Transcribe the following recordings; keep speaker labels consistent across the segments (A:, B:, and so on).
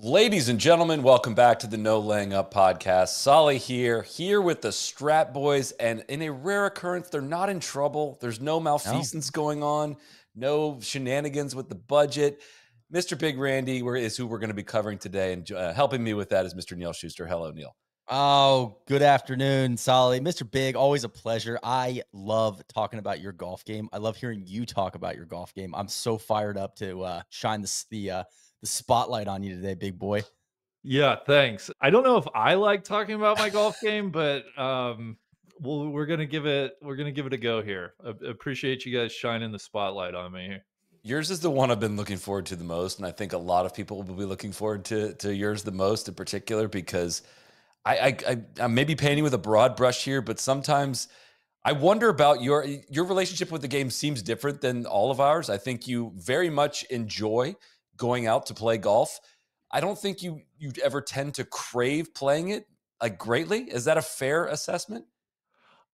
A: Ladies and gentlemen, welcome back to the No Laying Up podcast. Soly here with the Strat Boys, and in a rare occurrence, they're not in trouble. There's no malfeasance going on, no shenanigans with the budget. Mr. Big Randy is who we're going to be covering today, and helping me with that is Mr. Neil Schuster. Hello, Neil.
B: Oh, good afternoon, Soly. Mr. Big, always a pleasure. I love talking about your golf game. I love hearing you talk about your golf game. I'm so fired up to shine the spotlight on you today, big boy.
C: Yeah, thanks. I don't know if I like talking about my golf game, but we're gonna give it a go here. I appreciate you guys shining the spotlight on me here.
A: Yours is the one I've been looking forward to the most, and I think a lot of people will be looking forward to yours the most in particular, because I'm maybe painting with a broad brush here, but sometimes I wonder about your relationship with the game. Seems different than all of ours. I think you very much enjoy going out to play golf. I don't think you ever tend to crave playing it like greatly. Is that a fair assessment?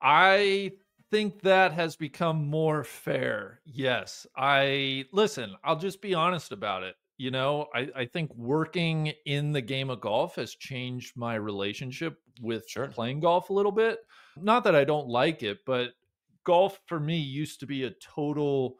C: I think that has become more fair. Yes. I'll just be honest about it. I think working in the game of golf has changed my relationship with playing golf a little bit. Not that I don't like it, but golf for me used to be a total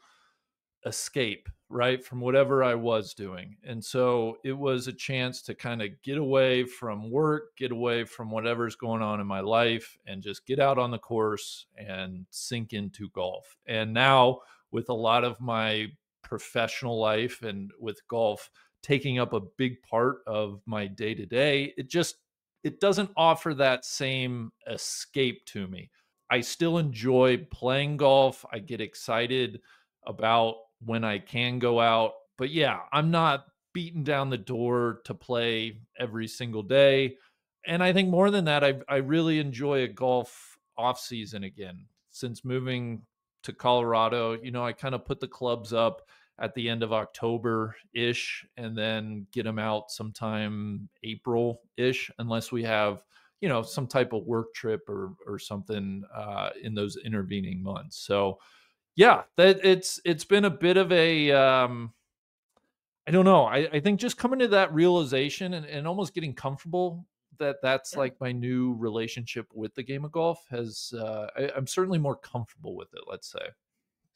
C: escape, right, from whatever I was doing. And so it was a chance to kind of get away from work, get away from whatever's going on in my life, and just get out on the course and sink into golf. And now, with a lot of my professional life and with golf taking up a big part of my day to day, it doesn't offer that same escape to me. I still enjoy playing golf. I get excited about when I can go out. But yeah, I'm not beating down the door to play every single day. And I think more than that, I really enjoy a golf off season again. Since moving to Colorado, I kind of put the clubs up at the end of October-ish and then get them out sometime April-ish, unless we have, some type of work trip or something in those intervening months. So yeah, that it's been a bit of a I don't know. I think just coming to that realization and almost getting comfortable that's like my new relationship with the game of golf has I'm certainly more comfortable with it, let's say.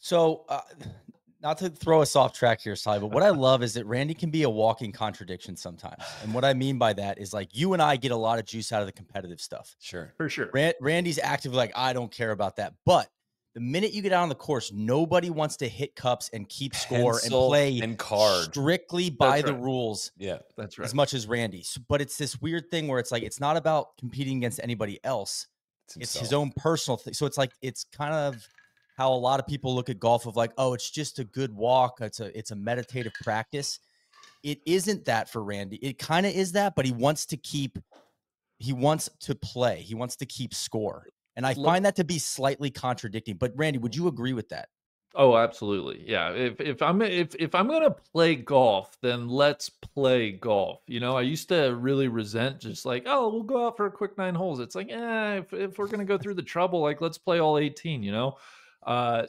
B: So, not to throw us off track here, Soly, but what I love is that Randy can be a walking contradiction sometimes. And what I mean by that is, like, you and I get a lot of juice out of the competitive stuff.
A: Sure.
C: For sure.
B: Randy's actively like, I don't care about that. But the minute you get out on the course, nobody wants to hit cups and keep score and play
A: and card
B: strictly by the rules.
A: Yeah,
C: that's right.
B: As much as Randy. But it's this weird thing where it's like, it's not about competing against anybody else. It's his own personal thing. So it's like, it's kind of how a lot of people look at golf of like, oh, it's just a good walk. It's a meditative practice. It isn't that for Randy. It kind of is that, but he wants to play. He wants to keep score. And I find that to be slightly contradicting. But Randy, would you agree with that?
C: Oh, absolutely. Yeah. If I'm going to play golf, then let's play golf. I used to really resent just like, oh, we'll go out for a quick 9 holes. It's like, if we're going to go through the trouble, like, let's play all 18,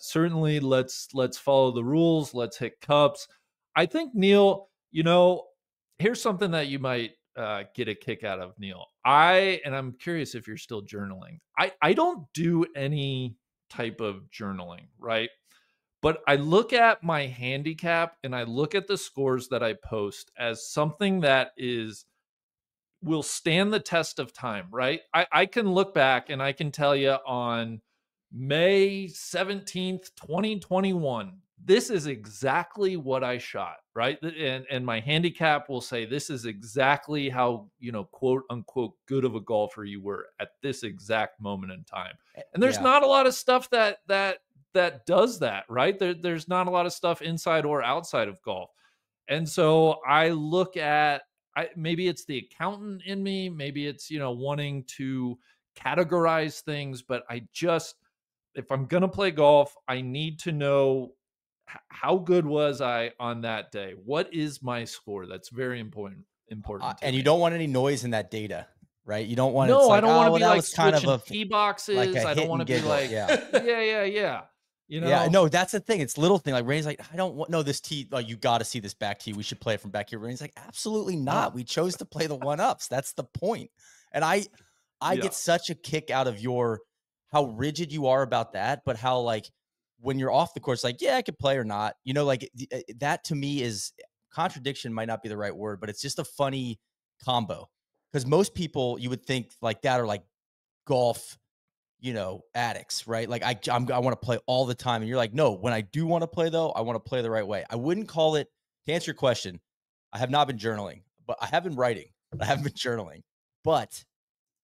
C: certainly let's follow the rules. Let's hit cups. I think, Neil, here's something that you might get a kick out of, Neil. I'm curious if you're still journaling. I don't do any type of journaling, right? But I look at my handicap and I look at the scores that I post as something that will stand the test of time, right? I can look back and I can tell you on May 17th, 2021, this is exactly what I shot, right? And my handicap will say, this is exactly how, quote unquote, good of a golfer you were at this exact moment in time. And there's not a lot of stuff that does that, right? There's not a lot of stuff inside or outside of golf. And so I look at, maybe it's the accountant in me, maybe it's, wanting to categorize things, but if I'm going to play golf, I need to know how good was I on that day? What is my score? That's very important.
B: And you don't want any noise in that data, right? You don't want
C: I don't want to
B: be
C: like
B: switching
C: tee boxes. I don't want to be like, yeah. you
B: Yeah,
C: know?
B: no, that's the thing. It's little thing. Like Rainey's like, I don't want no this tee. Like, you got to see this back tee. We should play it from back here. Rainey's like, absolutely not.
A: No.
B: We chose to play the one ups. That's the point. And I
C: Yeah.
B: get such a kick out of your how rigid you are about that, but how like when you're off the course, like, yeah, I could play or not. You know, like that to me is contradiction might not be the right word, but it's just a funny combo. Because most people you would think like that are like golf, you know, addicts, right? Like I want to play all the time. And you're like, no, when I do want to play though, I want to play the right way. I wouldn't call it, to answer your question, I have not been journaling, but I have been writing, but I haven't been journaling. But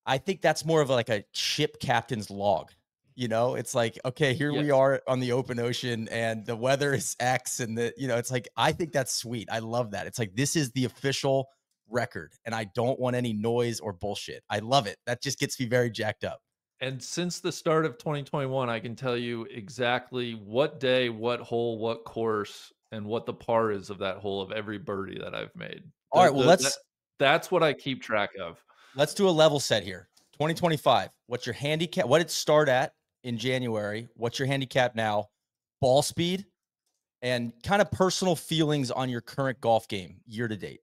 B: I think that's more of like a ship captain's log. You know, it's like, okay, here we
C: Yes.
B: are on the open ocean and the weather is X and the, you know, it's like, I think that's sweet. I love that. It's like, this is the official record and I don't want any noise or bullshit. I love it. That just gets me very jacked up.
C: And since the start of 2021, I can tell you exactly what day, what hole, what course, and what the par is of that hole of every birdie that I've made.
B: All right. Well,
C: That's what I keep track of.
B: let's do a level set here. 2025. What's your handicap? What did it start at in January? What's your handicap now? Ball speed and kind of personal feelings on your current golf game year to date.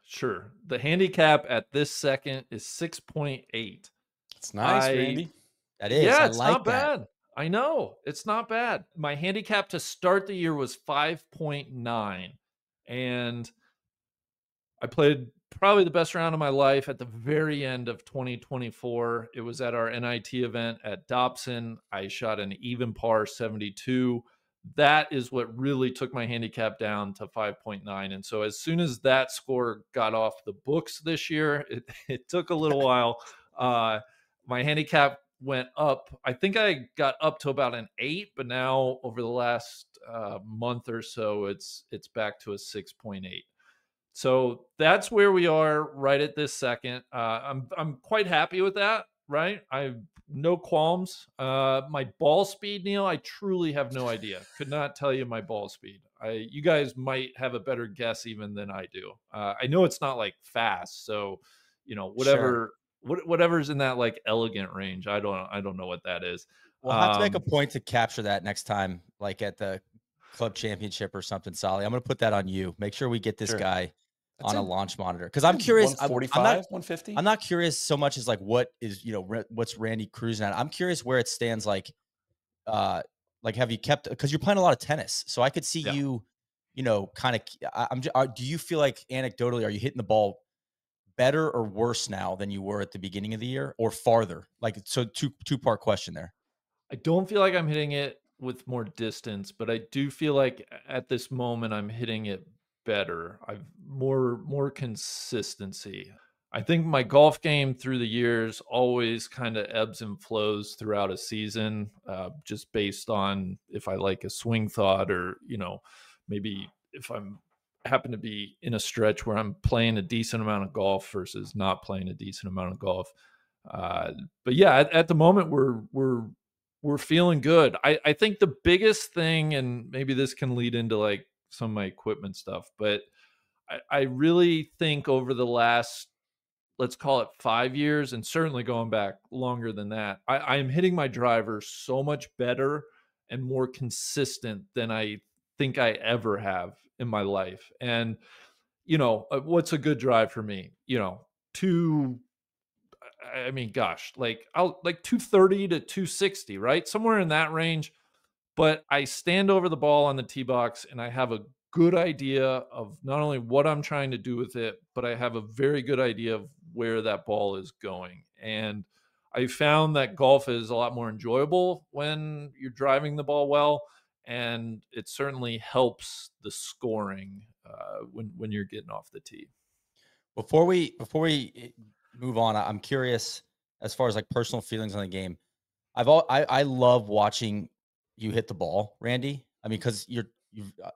C: Sure. The handicap at this second is 6.8.
A: It's nice,
C: I
A: Randy.
B: That is.
C: Yeah,
B: I
C: it's
B: like
C: not
B: that.
C: bad. I know. It's not bad. My handicap to start the year was 5.9, and I played probably the best round of my life at the very end of 2024. It was at our NIT event at Dobson. I shot an even par 72. That is what really took my handicap down to 5.9. And so as soon as that score got off the books this year, it took a little while. My handicap went up. I think I got up to about an 8, but now over the last month or so, it's back to a 6.8. So that's where we are right at this second. I'm quite happy with that. Right, I have no qualms. My ball speed, Neil, I truly have no idea. Could not tell you my ball speed. You guys might have a better guess even than I do. I know it's not like fast, so you know
B: Sure.
C: whatever's in that like elegant range. I don't know what that is.
B: We'll have to make a point to capture that next time, like at the club championship or something, Solly. I'm going to put that on you. Make sure we get this
A: Sure.
B: guy
A: That's
B: on a
A: it.
B: launch monitor. Cause I'm curious. I'm
A: 145,
B: not,
A: 150.
B: I'm not curious so much as like, what is, you know, what's Randy cruising at? I'm curious where it stands. Like, have you kept, cause you're playing a lot of tennis. So I could see
C: Yeah.
B: you know, kind of, do you feel like anecdotally, are you hitting the ball better or worse now than you were at the beginning of the year or farther? Like, so two-part question there.
C: I don't feel like I'm hitting it with more distance, but I do feel like at this moment I'm hitting it better. I've more consistency. I think my golf game through the years always kind of ebbs and flows throughout a season, just based on if I like a swing thought or you know maybe if I'm happen to be in a stretch where I'm playing a decent amount of golf versus not playing a decent amount of golf. Uh, but yeah, at the moment we're feeling good. I think the biggest thing, and maybe this can lead into like some of my equipment stuff, but I really think over the last, let's call it 5 years, and certainly going back longer than that, I am hitting my driver so much better and more consistent than I think I ever have in my life. And, you know, what's a good drive for me? You know, two I mean, gosh, like I'll like 230 to 260, right? Somewhere in that range. But I stand over the ball on the tee box and I have a good idea of not only what I'm trying to do with it, but I have a very good idea of where that ball is going. And I found that golf is a lot more enjoyable when you're driving the ball well. And it certainly helps the scoring when you're getting off the tee.
B: Before we move on, I'm curious as far as like personal feelings on the game. I love watching you hit the ball, Randy. I mean, because you've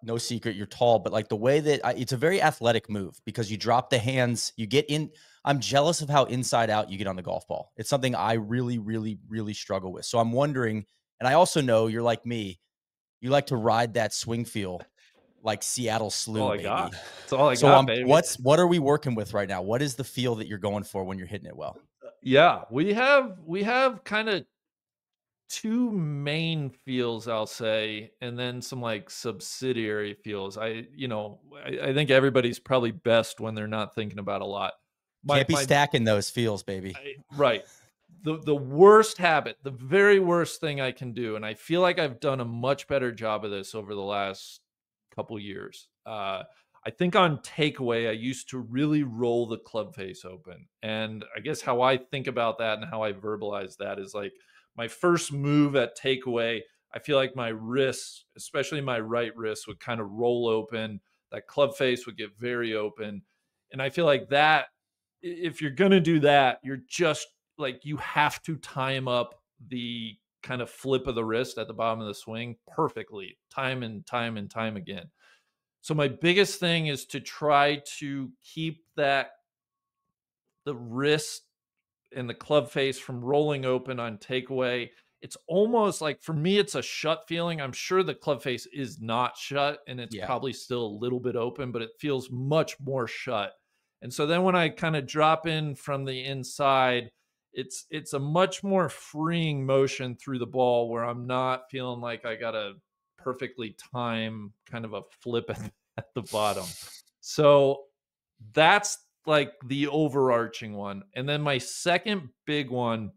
B: no secret you're tall, but like the way that it's a very athletic move because you drop the hands, you get in. I'm jealous of how inside out you get on the golf ball. It's something I really, really, really struggle with. So I'm wondering, and I also know you're like me. You like to ride that swing feel like Seattle
C: That's all
B: Slew,
C: I got.
B: baby.
C: That's all I
B: So
C: got, baby.
B: what are we working with right now? What is the feel that you're going for when you're hitting it well?
C: Yeah, we have kind of two main feels, I'll say, and then some like subsidiary feels. I think everybody's probably best when they're not thinking about a lot.
B: Can't be
C: My
B: stacking those feels, baby.
C: Right. The worst habit, the very worst thing I can do, and I feel like I've done a much better job of this over the last couple years. I think on takeaway, I used to really roll the club face open. And I guess how I think about that and how I verbalize that is like my first move at takeaway, I feel like my wrists, especially my right wrist, would kind of roll open. That club face would get very open. And I feel like that, if you're going to do that, you're just like, you have to time up the kind of flip of the wrist at the bottom of the swing perfectly, time and time and time again. So my biggest thing is to try to keep the wrist and the club face from rolling open on takeaway. It's almost like, for me, it's a shut feeling. I'm sure the club face is not shut and it's probably still a little bit open, but it feels much more shut. And so then when I kind of drop in from the inside, it's a much more freeing motion through the ball where I'm not feeling like I got to perfectly time kind of a flip at the bottom. So that's like the overarching one. And then my second big one,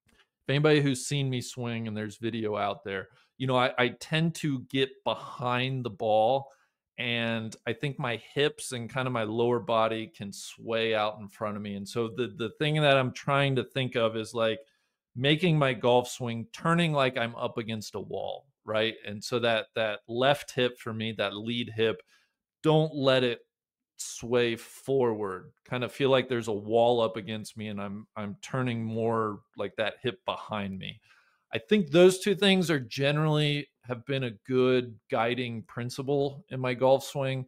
C: if anybody who's seen me swing, and there's video out there, I tend to get behind the ball, and I think my hips and kind of my lower body can sway out in front of me. And so the thing that I'm trying to think of is like making my golf swing turning like I'm up against a wall, right? And so that left hip for me, that lead hip, don't let it sway forward. Kind of feel like there's a wall up against me and I'm turning more like that hip behind me. I think those two things are generally have been a good guiding principle in my golf swing.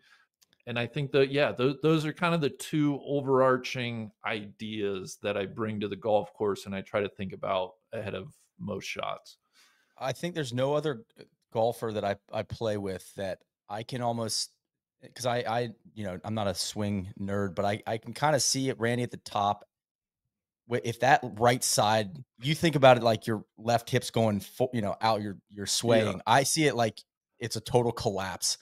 C: And I think that, yeah, those are kind of the two overarching ideas that I bring to the golf course and I try to think about ahead of most shots.
B: I think there's no other golfer that I play with that I can almost, because I'm not a swing nerd, but I can kind of see it, Randy, at the top. If that right side, you think about it like your left hip's going, out, you're swaying. Yeah. I see it like it's a total collapse.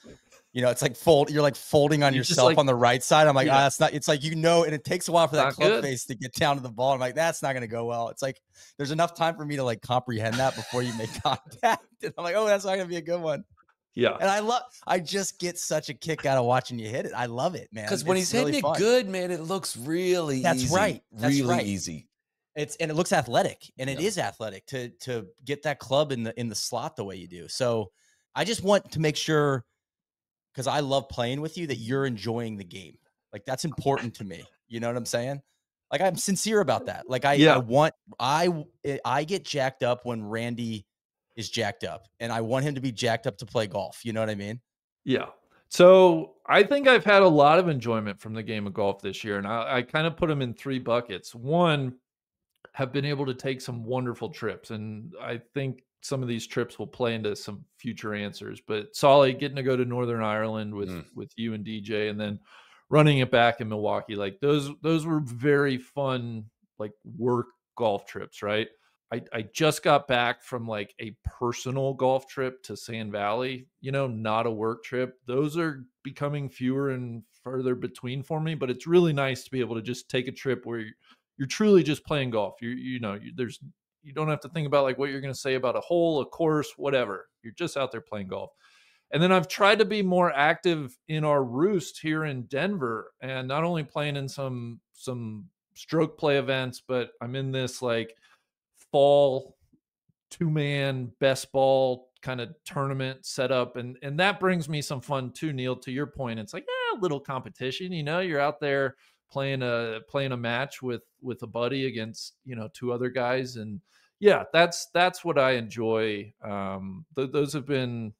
B: It's like you're like folding on yourself on the right side. I'm like, that's not, it's like, and it takes a while for that club face to get down to the ball. I'm like, that's not going to go well. It's like, there's enough time for me to like comprehend that before you make contact. And I'm like, oh, that's not going to be a good one.
C: Yeah.
B: And I just get such a kick out of watching you hit it. I love it, man.
A: Because when he's hitting it good, man, it looks really easy. That's right. Really easy.
B: And it looks athletic, and it is athletic to get that club in the slot the way you do. So I just want to make sure, because I love playing with you, that you're enjoying the game. Like, that's important to me. You know what I'm saying? Like, I'm sincere about that. Like, I get jacked up when Randy is jacked up, and I want him to be jacked up to play golf. You know what I mean?
C: Yeah. So I think I've had a lot of enjoyment from the game of golf this year, and I kind of put them in three buckets. One, have been able to take some wonderful trips, and I think some of these trips will play into some future answers. But Soly, getting to go to Northern Ireland with you and DJ, and then running it back in Milwaukee, like those were very fun, like work golf trips, right? I just got back from like a personal golf trip to Sand Valley, not a work trip. Those are becoming fewer and further between for me, but it's really nice to be able to just take a trip where you're truly just playing golf. You don't have to think about like what you're going to say about a hole, a course, whatever. You're just out there playing golf. And then I've tried to be more active in our roost here in Denver, and not only playing in some stroke play events, but I'm in this like fall 2-man best ball kind of tournament setup. And that brings me some fun too, Neil, to your point. It's like a little competition, you're out there playing a match with a buddy against, two other guys. And yeah, that's what I enjoy. Those have been,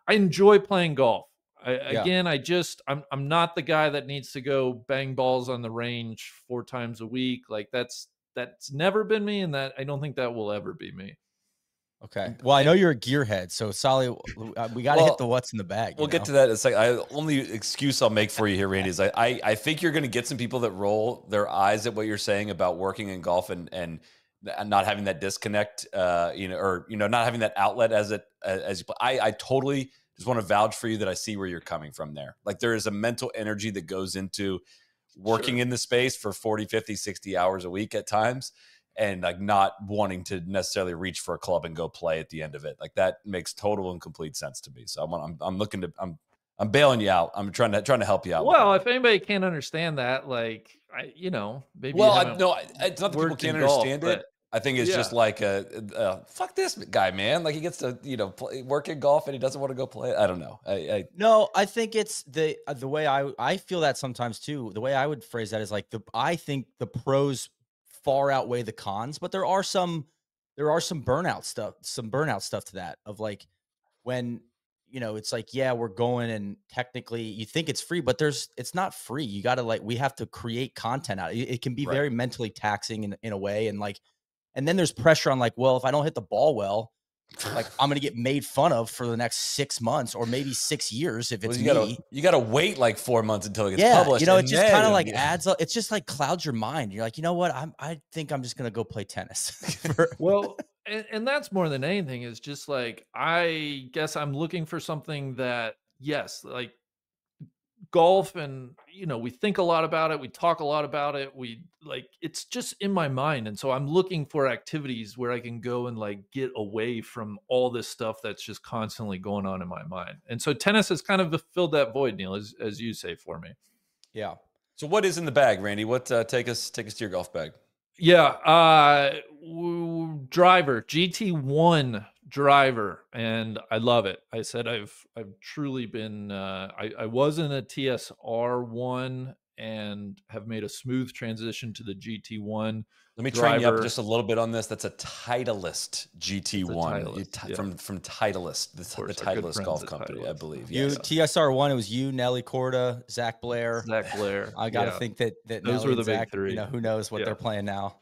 C: I enjoy playing golf. I'm not the guy that needs to go bang balls on the range 4 times a week. Like that's never been me, and that I don't think that will ever be me.
B: Okay. Well, I know you're a gearhead, so Soly, we got to hit the what's in the bag.
A: We'll get to that. It's like only excuse I'll make for you here, Randy, is I think you're going to get some people that roll their eyes at what you're saying about working in golf and not having that disconnect, or not having that outlet as you play. I totally just want to vouch for you that I see where you're coming from there. Like there is a mental energy that goes into working in the space for 40, 50, 60 hours a week at times, and like not wanting to necessarily reach for a club and go play at the end of it. Like that makes total and complete sense to me. So I'm bailing you out. I'm trying to help you out.
C: Well, if anybody can't understand that, like maybe. Well,
A: no, it's not that people can't understand it. I think it's just like fuck this guy, man. Like he gets to work in golf and he doesn't want to go play. I don't know.
B: No, I think it's the way I feel that sometimes too. The way I would phrase that is like I think the pros far outweigh the cons, but there are some burnout stuff to that, of like when it's like, yeah, we're going and technically you think it's free, but it's not free. You got to we have to create content out. It can be very mentally taxing in a way. And then there's pressure on like, well, if I don't hit the ball well, like I'm going to get made fun of for the next 6 months or maybe 6 years. If it's
A: you got to wait like 4 months until it gets published.
B: It just kind of like adds up. It's just like clouds your mind. You're like, you know what? I think I'm just going to go play tennis.
C: Well, and that's more than anything is just like, I guess I'm looking for something that, yes, like golf, and we think a lot about it, we talk a lot about it, it's just in my mind, and so I'm looking for activities where I can go and like get away from all this stuff that's just constantly going on in my mind. And so tennis has kind of filled that void, Neil, as you say, for me.
B: Yeah.
A: So what is in the bag, Randy? What take us to your golf bag?
C: Yeah, driver, GT1 driver, and I love it. I said I've truly been I was in a TSR1 and have made a smooth transition to the GT1.
A: Let me train you up just a little bit on this. That's a Titleist GT1 from Titleist, the Titleist golf company, I believe.
B: Yes. TSR1, it was you, Nelly Korda, Zach Blair.
C: I
B: got to think that
C: those
B: Nelly
C: were the
B: Zach,
C: big three.
B: who knows what they're playing now.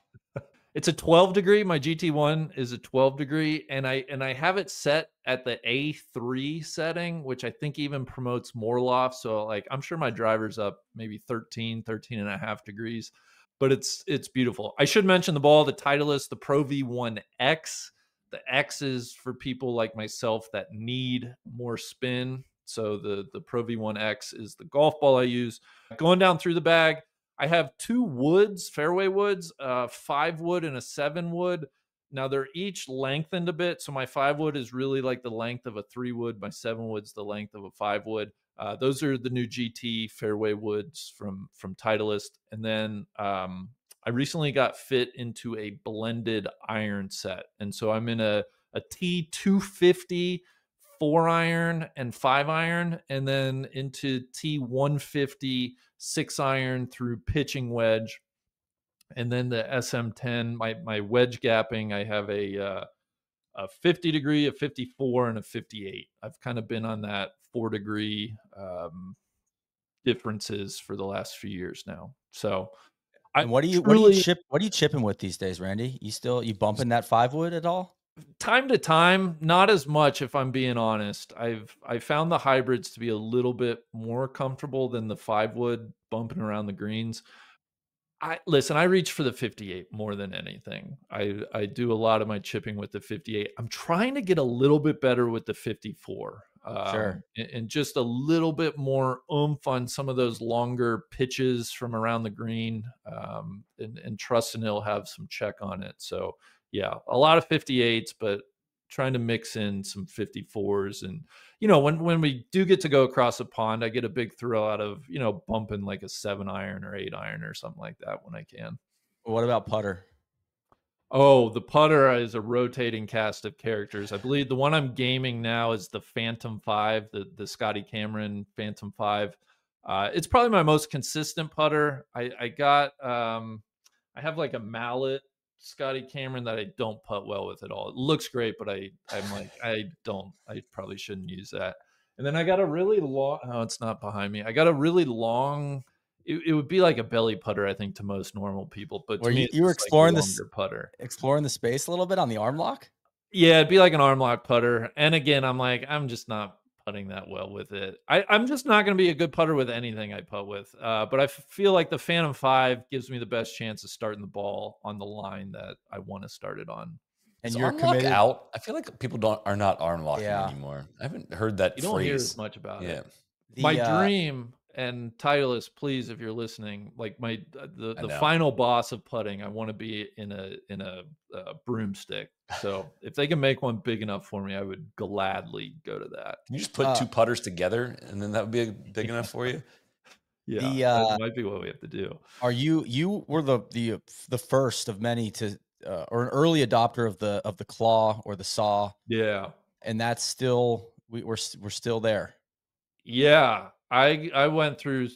C: It's a 12 degree. My GT1 is a 12 degree, and I have it set at the A3 setting, which I think even promotes more loft. So like, I'm sure my driver's up maybe 13 and a half degrees, but it's beautiful. I should mention the ball, the Titleist, the Pro V1X. The X is for people like myself that need more spin. So the Pro V1X is the golf ball I use. Going down through the bag, I have 2 woods, fairway woods, 5 wood and a 7 wood. Now they're each lengthened a bit. So my 5 wood is really like the length of a 3 wood. My 7 wood's the length of a 5 wood. Those are the new GT fairway woods from Titleist. And then I recently got fit into a blended iron set. And so I'm in a T250 4 iron and 5 iron, and then into T150 6 iron through pitching wedge. And then the SM10, my wedge gapping, I have a 50 degree, a 54, and a 58. I've kind of been on that 4 degree differences for the last few years now. So
B: and what are you chipping with these days, Randy? You bumping that 5 wood at all?
C: Time to time, not as much, if I'm being honest. I found the hybrids to be a little bit more comfortable than the 5 wood bumping around the greens. I reach for the 58 more than anything. I do a lot of my chipping with the 58. I'm trying to get a little bit better with the 54.
B: Sure.
C: And just a little bit more oomph on some of those longer pitches from around the green, and trust and it'll have some check on it. So yeah, a lot of 58s, but trying to mix in some 54s. And, when we do get to go across the pond, I get a big thrill out of, bumping like a 7 iron or 8 iron or something like that when I can.
B: What about putter?
C: Oh, the putter is a rotating cast of characters. I believe the one I'm gaming now is the Phantom 5, the Scotty Cameron Phantom 5. It's probably my most consistent putter. I have like a mallet Scotty Cameron that I don't putt well with at all. It looks great, but I'm like, I probably shouldn't use that. And then I got a really long, it's not behind me. I got a really long, it would be like a belly putter, I think, to most normal people. But
B: you were exploring
C: like putter,
B: exploring the space a little bit on the arm lock.
C: Yeah, it'd be like an arm lock putter. And again, I'm like, I'm just not putting that well with it. I'm just not going to be a good putter with anything I putt with. But I feel like the Phantom 5 gives me the best chance of starting the ball on the line that I want to start it on.
B: And
A: Is
B: you're
A: arm lock
B: committed.
A: out? I feel like people are not arm locking
B: Yeah.
A: anymore. I haven't heard that
C: You don't hear
A: phrase.
C: as much about
A: Yeah,
C: it. My
B: The
C: dream, and Titleist, please, if you're listening, like
A: I
C: the
A: know.
C: final boss of putting, I want to be in a broomstick. So if they can make one big enough for me, I would gladly go to that.
A: Can you just put two putters together, and then that would be big enough for you?
C: Yeah, that might be what we have to do.
B: Are you were the first of many to or an early adopter of the claw or the saw,
C: Yeah.
B: and that's still we're still there.
C: Yeah, I went through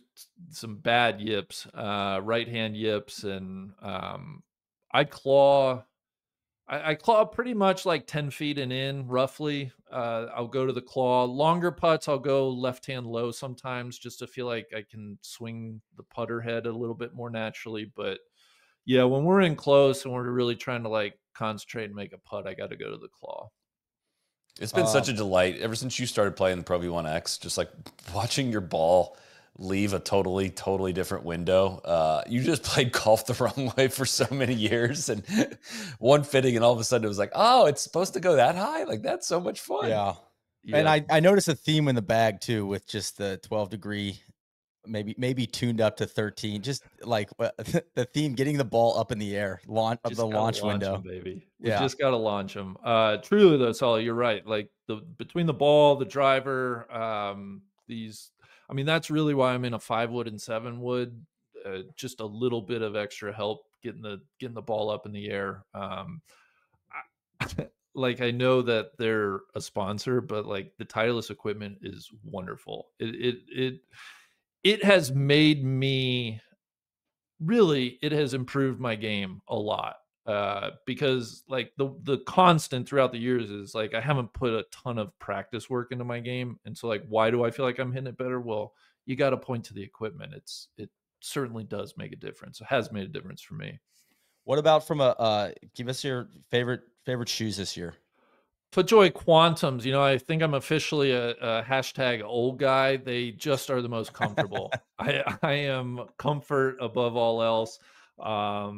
C: some bad yips, right hand yips, and I claw. I claw pretty much like 10 feet and in, roughly. I'll go to the claw. Longer putts, I'll go left hand low sometimes, just to feel like I can swing the putter head a little bit more naturally. But yeah, when we're in close and we're really trying to like concentrate and make a putt, I got to go to the claw.
A: It's been such a delight ever since you started playing the Pro V1X, just like watching your ball leave a totally different window. You just played golf the wrong way for so many years, and one fitting, and all of a sudden it was like, oh, it's supposed to go that high? Like, that's so much fun.
B: Yeah.
C: Yeah.
B: And I noticed a theme in the bag too, with just the 12-degree, maybe tuned up to 13. Just like the theme, getting the ball up in the air, launch of
C: Just
B: the
C: gotta
B: launch
C: launch
B: window.
C: 'em, baby. We
B: Yeah.
C: just gotta launch them. Truly though, Solly, you're right. Like between the ball, the driver, these. I mean, that's really why I'm in a 5-wood and 7-wood. Just a little bit of extra help getting the ball up in the air. Like I know that they're a sponsor, but like the Titleist equipment is wonderful. It has made me really, it has improved my game a lot. Because like the constant throughout the years is like I haven't put a ton of practice work into my game, and so like why do I feel like I'm hitting it better? Well, you got to point to the equipment. It certainly does make a difference. It has made a difference for me.
B: What about from a give us your favorite shoes this year?
C: FootJoy Quantums, I think I'm officially a hashtag old guy. They just are the most comfortable. I am comfort above all else. I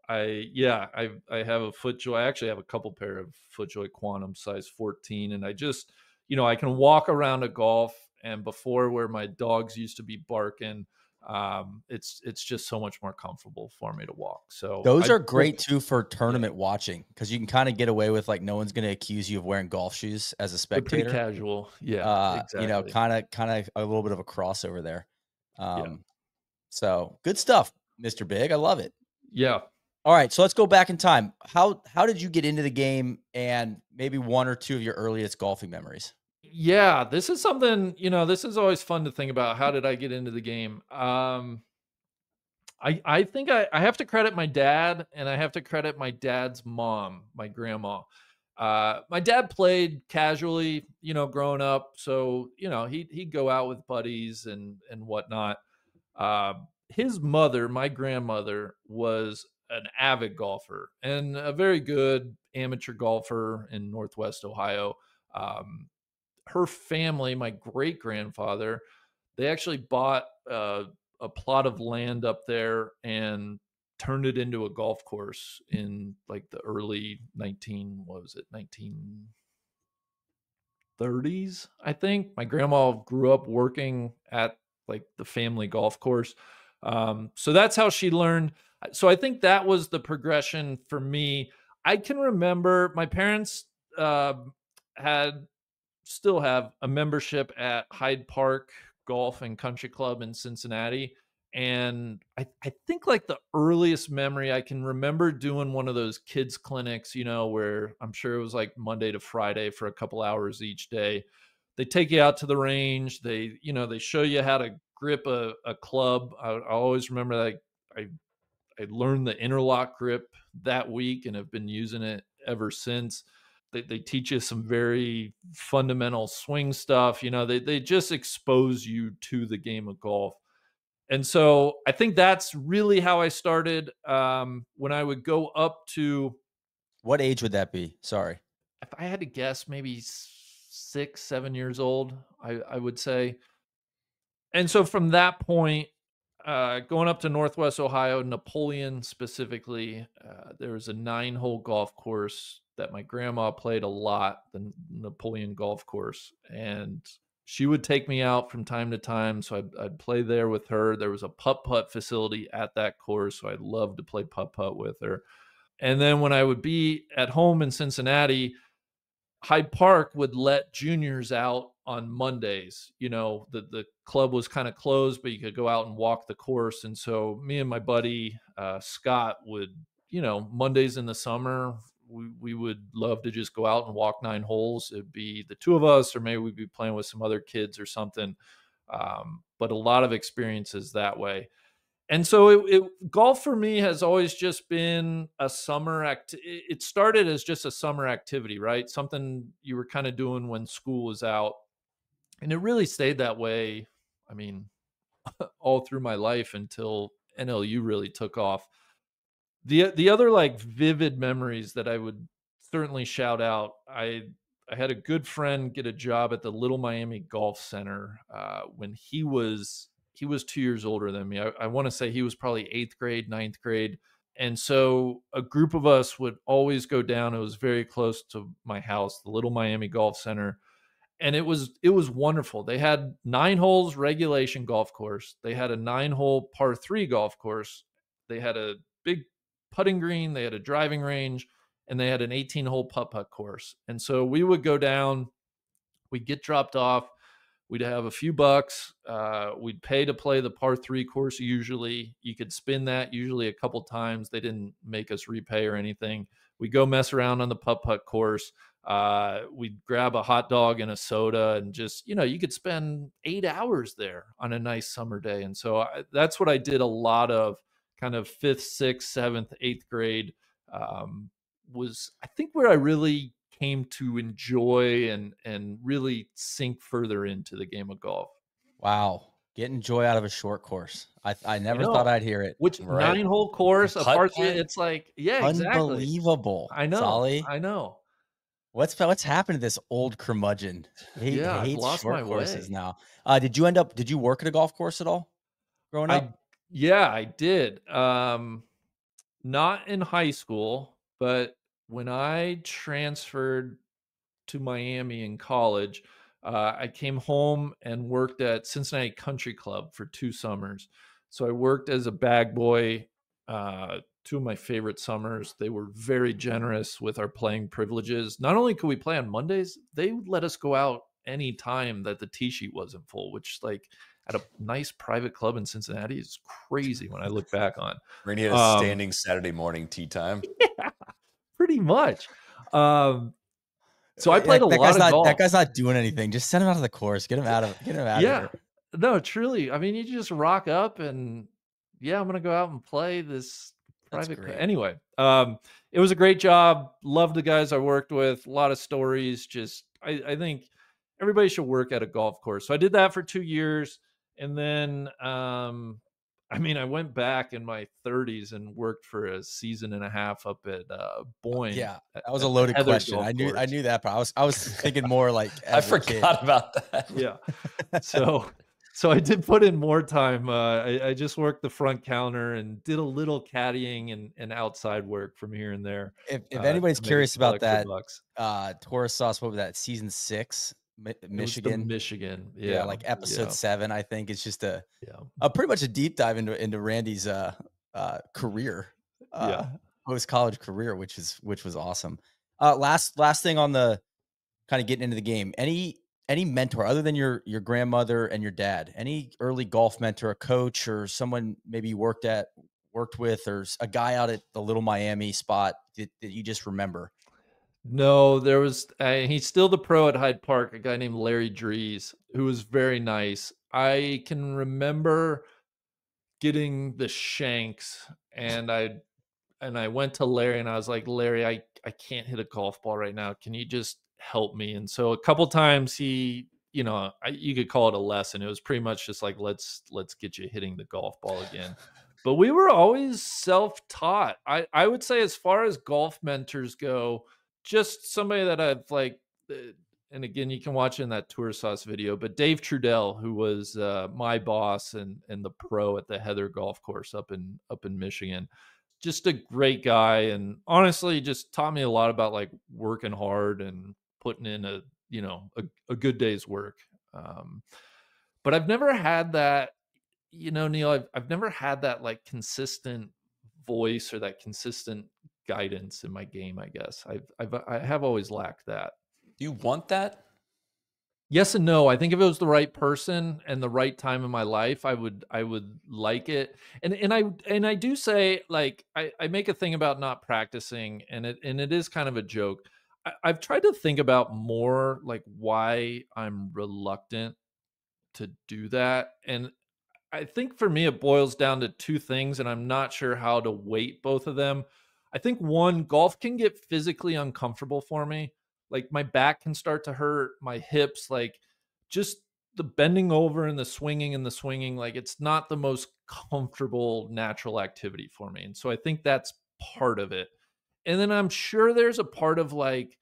C: have a FootJoy. I actually have a couple pair of FootJoy Quantum size 14, and I just, I can walk around a golf, and before where my dogs used to be barking, it's just so much more comfortable for me to walk. So
B: Those are great too for tournament watching, because you can kind of get away with like no one's going to accuse you of wearing golf shoes as a
C: they're pretty
B: spectator.
C: casual. Yeah, exactly.
B: Kind of a little bit of a crossover there.
C: Yeah.
B: So good stuff, Mr. Big. I love it.
C: Yeah.
B: All right, so let's go back in time. How did you get into the game, and maybe one or two of your earliest golfing memories?
C: Yeah, this is something, this is always fun to think about. How did I get into the game? I think I have to credit my dad, and I have to credit my dad's mom, my grandma. My dad played casually, growing up. So, he'd go out with buddies and whatnot. His mother, my grandmother, was an avid golfer and a very good amateur golfer in Northwest Ohio. Her family, my great grandfather, they actually bought a plot of land up there and turned it into a golf course in like the early 1930s, I think. My grandma grew up working at like the family golf course. So that's how she learned. So I think that was the progression for me. I can remember my parents had still have a membership at Hyde Park Golf and Country Club in Cincinnati. And I think like the earliest memory I can remember doing one of those kids clinics, where I'm sure it was like Monday to Friday for a couple hours each day. They take you out to the range. They show you how to grip a club. I always remember that I learned the interlock grip that week and have been using it ever since. They teach you some very fundamental swing stuff. They just expose you to the game of golf. And so I think that's really how I started. When I would go up to,
B: What age would that be? Sorry.
C: if I had to guess, maybe 6, 7 years old. I would say. And so from that point, going up to Northwest Ohio, Napoleon specifically, there was a 9-hole golf course that my grandma played a lot, the Napoleon golf course. And she would take me out from time to time. So I'd play there with her. There was a putt-putt facility at that course. So I'd love to play putt-putt with her. And then when I would be at home in Cincinnati, Hyde Park would let juniors out on Mondays. The club was kind of closed, but you could go out and walk the course. And so me and my buddy Scott would, Mondays in the summer, we would love to just go out and walk 9 holes. It'd be the two of us, or maybe we'd be playing with some other kids or something. But a lot of experiences that way. And so golf for me has always just been a summer it started as just a summer activity, right? Something you were kind of doing when school was out. And it really stayed that way. I mean, all through my life until NLU really took off. The other like vivid memories that I would certainly shout out, I had a good friend get a job at the Little Miami Golf Center when he was 2 years older than me. I want to say he was probably 8th grade, 9th grade. And so a group of us would always go down. It was very close to my house, the Little Miami Golf Center. And it was wonderful. They had 9 holes regulation golf course. They had a 9-hole par 3 golf course. They had a big putting green. They had a driving range, and they had an 18-hole putt-putt course. And so we would go down, we'd get dropped off, we'd have a few bucks, we'd pay to play the par 3 course. Usually you could spin that usually a couple times. They didn't make us repay or anything. We go mess around on the putt-putt course. We'd grab a hot dog and a soda, and just, you could spend 8 hours there on a nice summer day. And so that's what I did a lot of, kind of 5th, 6th, 7th, 8th grade, was I think where I really came to enjoy and really sink further into the game of golf.
B: Wow. Getting joy out of a short course. I never
C: know.
B: thought I'd hear it.
C: Which
A: Right.
C: 9-hole course, a par 3,
A: Putt-putt?
C: it's like, yeah, exactly.
B: Unbelievable.
C: I know.
B: Soly.
C: I know.
B: What's happened to this old curmudgeon? He
C: Yeah, I've
B: hates
C: lost
B: short
C: my
B: courses
C: way.
B: now. Did you work at a golf course at all growing up?
C: I did. Not in high school, but when I transferred to Miami in college, I came home and worked at Cincinnati Country Club for 2 summers. So I worked as a bag boy, 2 of my favorite summers. They were very generous with our playing privileges. Not only could we play on Mondays, they would let us go out any time that the tee sheet wasn't full, which, like, at a nice private club in Cincinnati is crazy when I look back on.
A: Rainey had a standing Saturday morning tea time.
C: Yeah, pretty much. So I played a lot of golf.
B: That guy's not doing anything. Just send him out of the course. Get him out of here.
C: No, truly. I mean, you just rock up and, yeah, I'm gonna go out and play this private. Anyway, it was a great job. Loved the guys I worked with. A lot of stories. Just I think everybody should work at a golf course. So I did that for 2 years, and then I mean, I went back in my 30s and worked for a season and a half up at Boyne.
B: Yeah, that was a loaded question. I knew that, but I was thinking more like
A: I forgot about that.
C: Yeah. So I did put in more time. I just worked the front counter and did a little caddying and outside work from here and there.
B: If anybody's curious about that, Tourist Sauce, what was that, season 6? Michigan.
C: Michigan.
B: Yeah, like episode 7, I think. It's just a pretty much a deep dive into Randy's career, post college career, which was awesome. Last thing on the kind of getting into the game. Any mentor other than your grandmother and your dad? Any early golf mentor, a coach, or someone maybe you worked with, or a guy out at the Little Miami spot that you just remember?
C: No, there was, he's still the pro at Hyde Park, a guy named Larry Dries, who was very nice. I can remember getting the shanks, and I went to Larry and I was like, Larry, I can't hit a golf ball right now. Can you just help me? And so a couple times he, you could call it a lesson. It was pretty much just like, let's get you hitting the golf ball again. But we were always self-taught. I would say, as far as golf mentors go, just somebody that I've and again, you can watch it in that Tour Sauce video, but Dave Trudell, who was my boss and the pro at the Heather Golf Course up in Michigan, just a great guy, and honestly, just taught me a lot about like working hard and putting in a good day's work. Um, but I've never had that, Neil. I've never had that like consistent voice or that consistent guidance in my game. I guess I have always lacked that.
A: Do you want that?
C: Yes and no. I think if it was the right person and the right time in my life, I would like it. And I do say, like, I make a thing about not practicing, and it is kind of a joke. I've tried to think about more like why I'm reluctant to do that. And I think for me, it boils down to two things, and I'm not sure how to weight both of them. I think one, golf can get physically uncomfortable for me. Like my back can start to hurt, my hips, like just the bending over and the swinging, like it's not the most comfortable natural activity for me. And so I think that's part of it. And then I'm sure there's a part of like,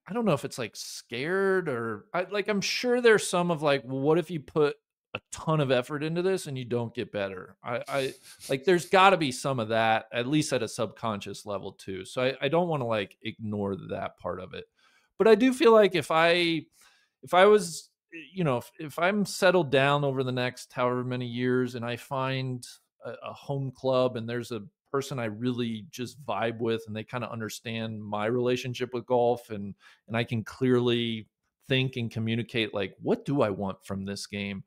C: I don't know if it's like scared or I'm sure there's some of like, well, what if you put a ton of effort into this and you don't get better? I like there's gotta be some of that, at least at a subconscious level too. So I don't want to like ignore that part of it. But I do feel like if I was, if I'm settled down over the next however many years and I find a home club and there's a person I really just vibe with and they kind of understand my relationship with golf and I can clearly think and communicate like what do I want from this game?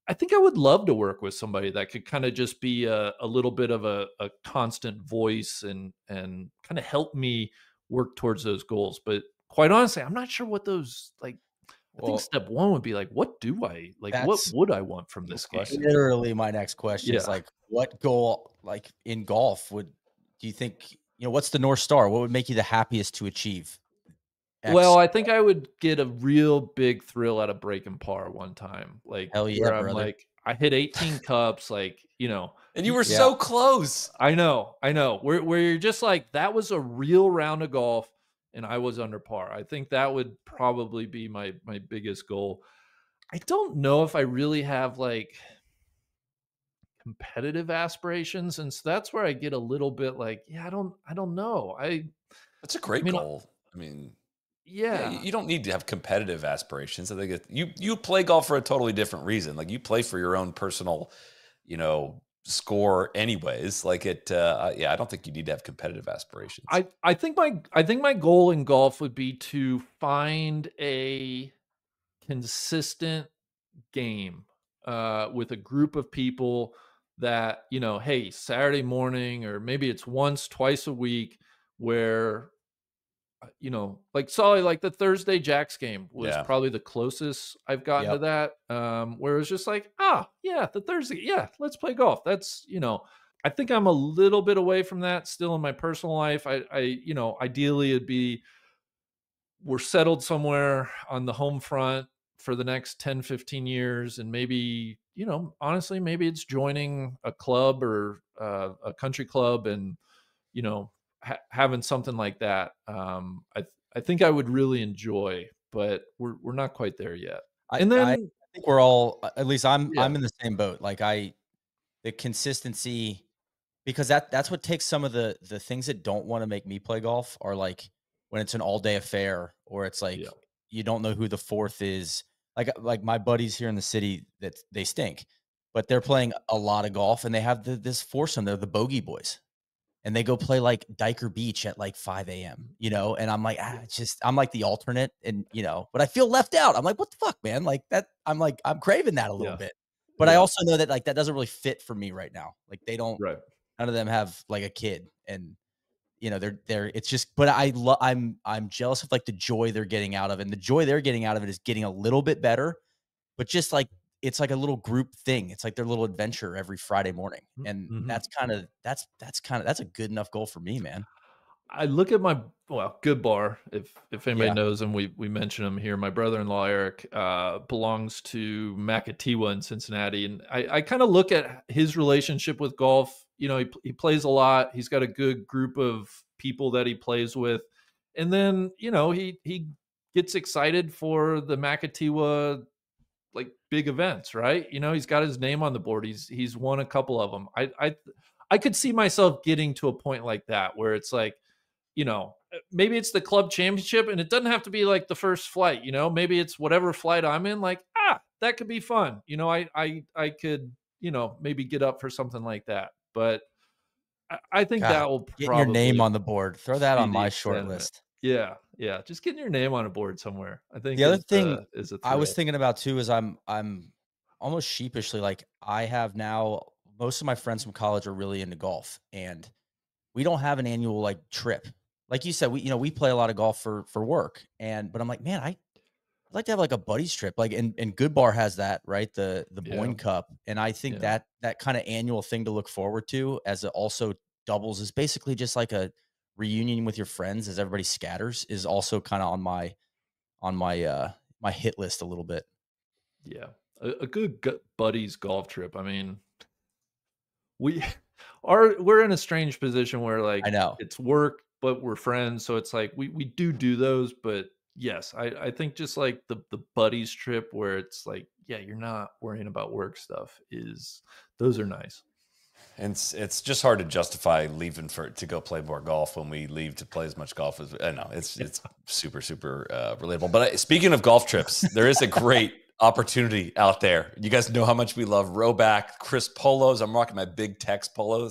C: I think I would love to work with somebody that could kind of just be a little bit of a constant voice and kind of help me work towards those goals. But quite honestly, I'm not sure what those like. I think
B: Well,
C: step one would be like, what do I like? What
B: that's
C: would I want from this game?
A: question.
B: literally my next question is
C: Yeah.
B: like, what goal, like in golf, do you think, what's the North Star? What would make you the happiest to achieve
C: Well,
B: X?
C: I think I would get a real big thrill out of breaking par one time, like
B: Hell yeah,
C: where I'm
B: brother.
C: like, I hit 18 cups, like,
A: And you were
B: Yeah.
A: so close.
C: I know. Where you're just like, that was a real round of golf and I was under par. I think that would probably be my biggest goal. I don't know if I really have like competitive aspirations. And so that's where I get a little bit like, yeah, I don't know.
A: That's a
C: I
A: great
C: mean,
A: goal. I mean, yeah,
C: yeah.
A: you don't need to have competitive aspirations. I think you play golf for a totally different reason. Like you play for your own personal, score anyways. Like yeah, I don't think you need to have competitive aspirations.
C: I think my goal in golf would be to find a consistent game with a group of people that hey, Saturday morning or maybe it's once twice a week where like Solly, like the Thursday Jacks game was
A: Yeah.
C: probably the closest I've gotten to
B: Yep.
C: that. Where it was just like, yeah, the Thursday, yeah, let's play golf. That's I think I'm a little bit away from that still in my personal life. Ideally it'd be we're settled somewhere on the home front for the next 10, 15 years. And maybe, honestly, maybe it's joining a club or a country club and, having something like that. I think I would really enjoy, but we're not quite there yet.
B: I,
C: And
B: I
C: then,
B: think we're all, at least I'm
C: yeah,
B: in the same boat. Like the consistency, because that's what takes some of the things that don't want to make me play golf are like when it's an all day affair or it's like
C: yeah,
B: you don't know who the fourth is. Like my buddies here in the city that they stink, but they're playing a lot of golf and they have this foursome. They're the bogey boys, and they go play like Diker Beach at like 5 a.m. And I'm like, I'm like the alternate, and but I feel left out. I'm like, what the fuck, man? Like that, I'm craving that a little
C: yeah,
B: bit, but I
C: yeah,
B: also know that like that doesn't really fit for me right now. Like they don't.
C: right.
B: None of them have like a kid, and they're. It's just, but I'm jealous of like the joy they're getting out of, and the joy they're getting out of it is getting a little bit better, but just like it's like a little group thing. It's like their little adventure every Friday morning, and
C: Mm-hmm.
B: that's a good enough goal for me, man.
C: I look at my good bar. If anybody
B: Yeah,
C: knows him, we mention him here. My brother-in-law Eric belongs to Makatiwa in Cincinnati, and I kind of look at his relationship with golf. He plays a lot. He's got a good group of people that he plays with, and then he gets excited for the Makatiwa like big events, right? You know, he's got his name on the board. He's won a couple of them. I could see myself getting to a point like that where it's like, you know, maybe it's the club championship and it doesn't have to be like the first flight, you know, maybe it's whatever flight I'm in, like, that could be fun. You know, I could, you know, maybe get up for something like that. But I think
B: God,
C: that will
B: getting your name
C: probably
B: on the board. Throw that
C: be
B: on
C: the
B: my short
C: extent of it.
B: list.
C: Yeah, yeah. Just getting your name on a board somewhere, I think
B: The other thing
C: is a
B: I was
C: thrill.
B: thinking about too is I'm almost sheepishly like I have now most of my friends from college are really into golf and we don't have an annual like trip. Like you said, we play a lot of golf for work. But I'm like, man, I'd like to have like a buddies trip. Like and Good Bar has that, right? The
C: Yeah,
B: Boyne Cup. And I think
C: yeah,
B: that kind of annual thing to look forward to as it also doubles is basically just like a reunion with your friends as everybody scatters is also kind of on my hit list a little bit.
C: yeah. A good buddies golf trip. I mean, we we're in a strange position where like
B: I know.
C: it's work, but we're friends. So it's like we do those, but yes, I think just like the buddies trip where it's like, yeah, you're not worrying about work stuff is those are nice.
A: And it's just hard to justify leaving to go play more golf when we leave to play as much golf as I know. It's super relatable. But speaking of golf trips, there is a great opportunity out there. You guys know how much we love Rhoback, Chris polos. I'm rocking my big Tex polo. I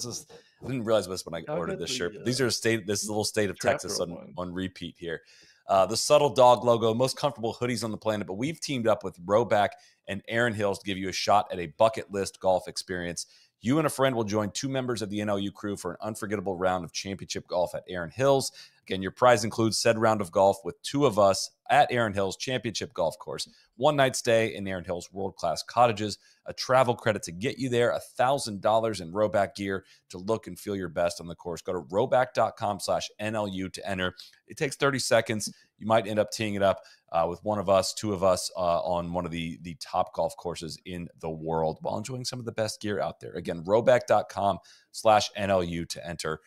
A: didn't realize this when I
C: I'll
A: ordered
C: get
A: this
C: the
A: shirt. But these are this little state of
C: trap
A: Texas
C: girl one.
A: on repeat here. The subtle dog logo, most comfortable hoodies on the planet. But we've teamed up with Rhoback and Aaron Hills to give you a shot at a bucket list golf experience. You and a friend will join 2 members of the NLU crew for an unforgettable round of championship golf at Aaron Hills. Again, your prize includes said round of golf with 2 of us at Aaron Hills Championship Golf Course, 1-night stay in Aaron Hills world-class cottages, a travel credit to get you there, $1,000 in Rhoback gear to look and feel your best on the course. Go to rhoback.com/NLU to enter. It takes 30 seconds. You might end up teeing it up with one of us, 2 of us on one of the top golf courses in the world while enjoying some of the best gear out there. Again, rhoback.com/NLU to enter.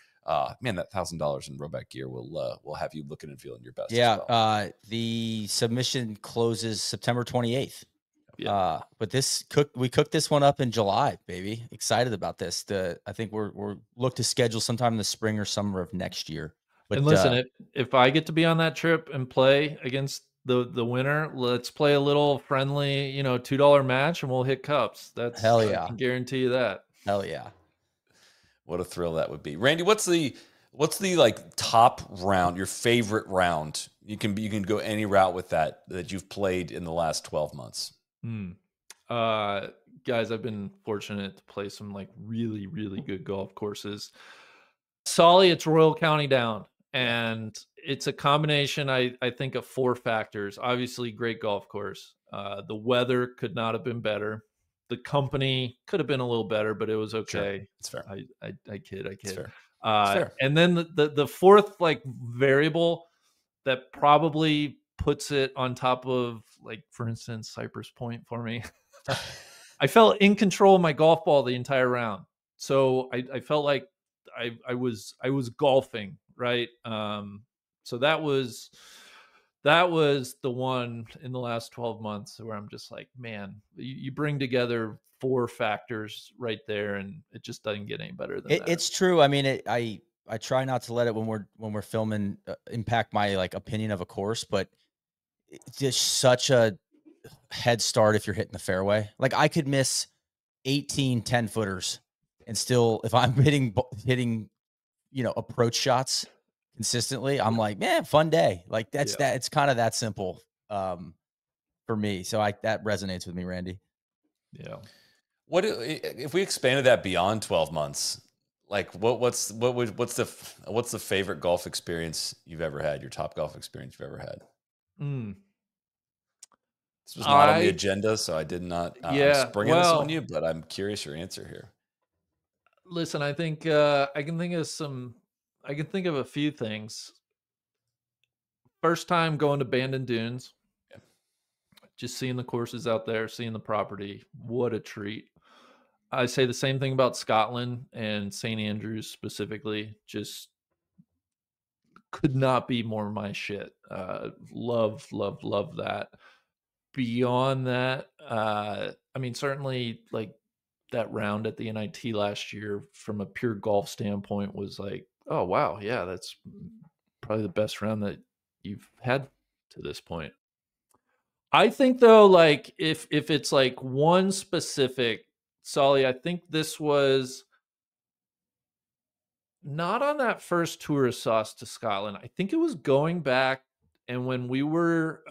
A: Man, that $1,000 in Rhoback gear will have you looking and feeling your best.
B: Yeah.
A: As well.
B: The submission closes September 28th.
C: Yeah.
B: But we cooked this one up in July, baby. Excited about this. I think we're look to schedule sometime in the spring or summer of next year. But
C: And listen, if I get to be on that trip and play against the winner, let's play a little friendly, you know, $2 match and we'll hit cups.
B: hell
C: I
B: yeah.
C: can guarantee you that.
B: Hell yeah.
A: What a thrill that would be. Randy, what's the like top round, your favorite round? You can go any route with that you've played in the last 12 months.
C: Guys, I've been fortunate to play some like really, really good golf courses. Soly, it's Royal County down. And it's a combination, I think, of 4 factors. Obviously, great golf course. The weather could not have been better. The company could have been a little better, but it was okay.
A: Sure. It's fair.
C: I kid.
A: It's fair.
C: And then the fourth like variable that probably puts it on top of, like, for instance, Cypress Point for me. I felt in control of my golf ball the entire round. So I felt like I was golfing, right? So that was the one in the last 12 months where I'm just like, man, you bring together 4 factors right there, and it just doesn't get any better than that.
B: It's true. I mean, I try not to let it when we're filming impact my like opinion of a course, but it's just such a head start if you're hitting the fairway. Like I could miss 18 10-footers and still, if I'm hitting, approach shots consistently, I'm like, man, fun day. Like that. It's kind of that simple for me. So that resonates with me, Randy.
C: Yeah.
A: What if we expanded that beyond 12 months? Like what's the favorite golf experience you've ever had? Your top golf experience you've ever had? This was not on the agenda, so I did not. I'm springing this on you, but I'm curious your answer here.
C: Listen, I think I can think of a few things. First time going to Bandon Dunes, just seeing the courses out there, seeing the property, what a treat. I say the same thing about Scotland and St. Andrews specifically. Just could not be more my shit. Love, love, love that. Beyond that, I mean, certainly like that round at the NIT last year from a pure golf standpoint was like, oh wow, yeah, that's probably the best round that you've had to this point. I think though, like if it's like one specific, Solly, I think this was not on that first tour of Sauce to Scotland. I think it was going back and when we were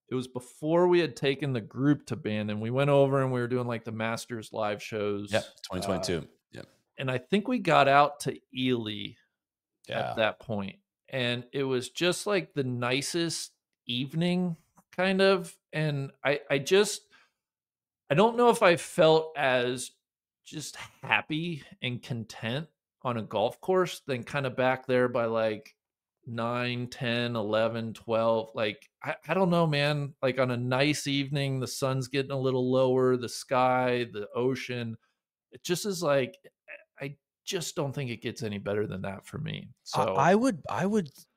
C: it was before we had taken the group to Bandon. We went over and we were doing like the Masters live shows.
A: Yep, 2022. Yep.
C: And I think we got out to Ely at
A: Yeah.
C: that point. And it was just like the nicest evening, kind of. And I don't know if I felt as just happy and content on a golf course than kind of back there by like 9, 10, 11, 12. Like, I don't know, man. Like on a nice evening, the sun's getting a little lower, the sky, the ocean. It just is like, I just don't think it gets any better than that for me. So
B: I would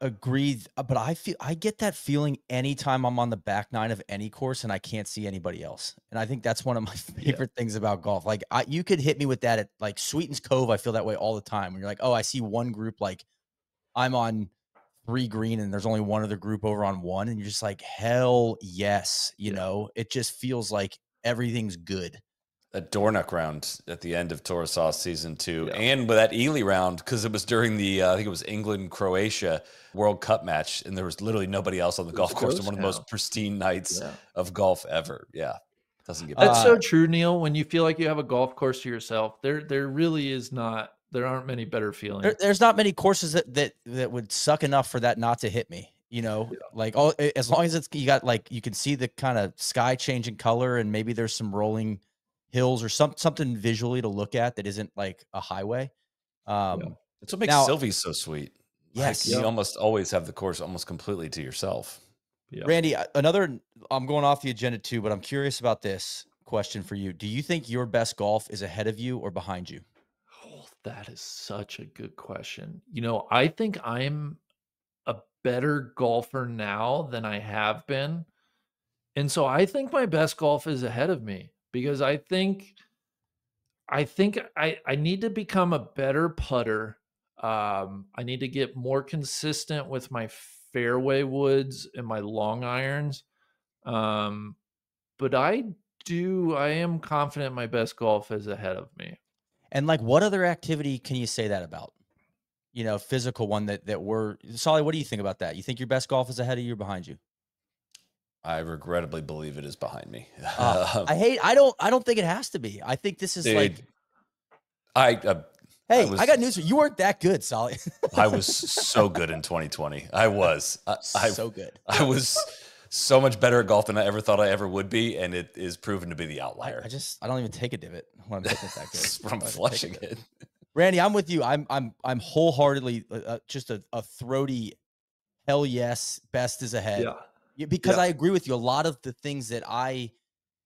B: agree, but I get that feeling anytime I'm on the back nine of any course and I can't see anybody else. And I think that's one of my favorite things about golf. Like you could hit me with that at like Sweetens Cove. I feel that way all the time. When you're like, oh, I see one group, like I'm on 3 green and there's only one other group over on 1, and you're just like, hell yes, you know, it just feels like everything's good.
A: A Dornoch round at the end of Tour Sauce season 2, and with that Ely round, because it was during the I think it was England-Croatia World Cup match, and there was literally nobody else on the golf course, and one of the most pristine nights of golf ever. Yeah, doesn't get
C: that's so true, Neil. When you feel like you have a golf course to yourself, there really is not. There aren't many better feelings.
B: There's not many courses that would suck enough for that not to hit me. You know, like as long as you got like you can see the kind of sky changing color, and maybe there's some rolling hills or something visually to look at that isn't like a highway.
A: That's what makes Sylvie so sweet.
B: Yes,
A: like, you almost always have the course almost completely to yourself.
B: Randy, I'm going off the agenda too, but I'm curious about this question for you. Do you think your best golf is ahead of you or behind you?
C: Oh, that is such a good question. You know, I think I'm a better golfer now than I have been. And so I think my best golf is ahead of me because I think I need to become a better putter. I need to get more consistent with my fairway woods and my long irons. But I am confident my best golf is ahead of me.
B: And like, what other activity can you say that about? You know, physical one that we're Solly. What do you think about that? You think your best golf is ahead of you or behind you?
A: I regrettably believe it is behind me.
B: I don't think it has to be. I think this is like,
A: I
B: got news for you. You weren't that good, Solly.
A: I was so good in 2020. I was
B: so good.
A: I was so much better at golf than I ever thought I ever would be, and it is proven to be the outlier.
B: I don't even take a divot when I'm hitting it that good.
A: I'm flushing it.
B: Randy, I'm with you. I'm wholeheartedly just a throaty hell yes, best is ahead. Because I agree with you. A lot of the things that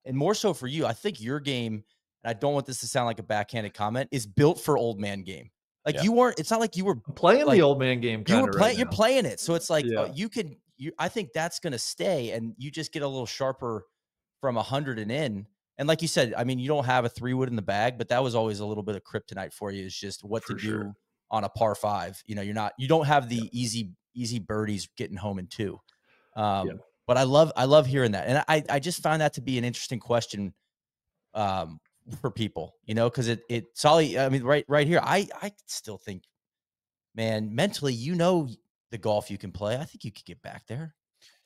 B: and more so for you, I think your game, and I don't want this to sound like a backhanded comment, is built for old man game. Like you weren't. It's not like you were
C: playing the old man game.
B: You were playing. You're playing it, so it's like I think that's going to stay, and you just get a little sharper from 100 and in. And like you said, I mean, you don't have a 3-wood in the bag, but that was always a little bit of kryptonite for you. Is just what to do on a par 5. You know, you don't have the easy birdies getting home in 2. But I love hearing that. And I just found that to be an interesting question for people, you know, because Solly, I mean, right here, I still think, man, mentally, you know, the golf you can play. I think you could get back there.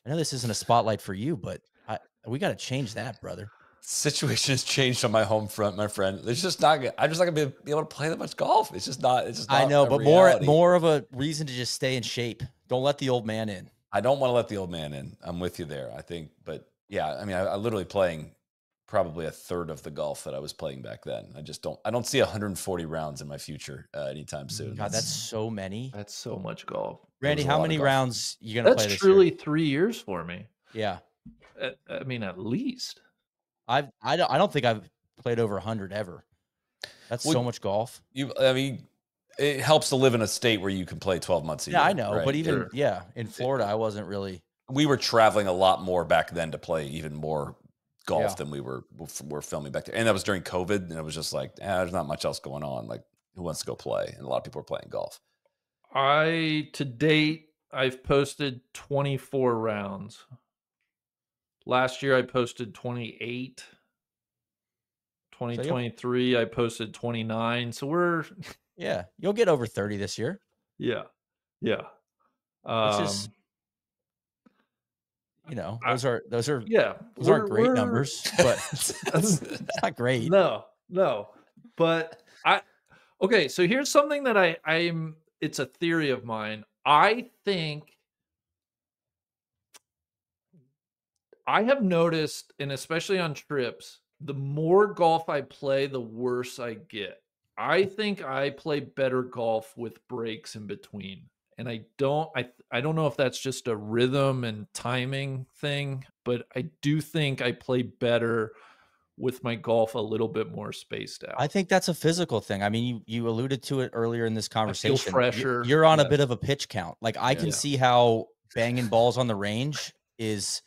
B: I know this isn't a spotlight for you, but we got to change that, brother.
A: Situation has changed on my home front, my friend. It's just not good. I'm just not gonna be able to play that much golf. It's just not.
B: I know, but more of a reason to just stay in shape. Don't let the old man in.
A: I don't want to let the old man in. I'm with you there. I think, but yeah, I mean, I literally playing probably a third of the golf that I was playing back then. I don't see 140 rounds in my future anytime soon.
B: God, that's so many.
C: That's so much golf.
B: Randy, how many rounds you gonna play this year?
C: That's truly 3 years for me.
B: Yeah.
C: I mean, at least.
B: I don't think I've played over 100 ever. That's so much golf.
A: I mean, it helps to live in a state where you can play 12 months a year.
B: Yeah, I know,
A: right?
B: but even in Florida, I wasn't really.
A: We were traveling a lot more back then to play even more golf than we're filming back there, and that was during COVID, and it was just like, there's not much else going on. Like, who wants to go play? And a lot of people are playing golf.
C: To date, I've posted 24 rounds. Last year, I posted 28. 2023, I posted 29. So we're
B: you'll get over 30 this year.
C: Yeah.
B: Which is, those aren't great numbers, but it's not great.
C: No. But okay, so here's something that it's a theory of mine. I think I have noticed, and especially on trips, the more golf I play, the worse I get. I think I play better golf with breaks in between. And I don't know if that's just a rhythm and timing thing, but I do think I play better with my golf a little bit more spaced out.
B: I think that's a physical thing. I mean, you alluded to it earlier in this conversation.
C: I feel fresher.
B: You're on a bit of a pitch count. Like, I can see how banging balls on the range is,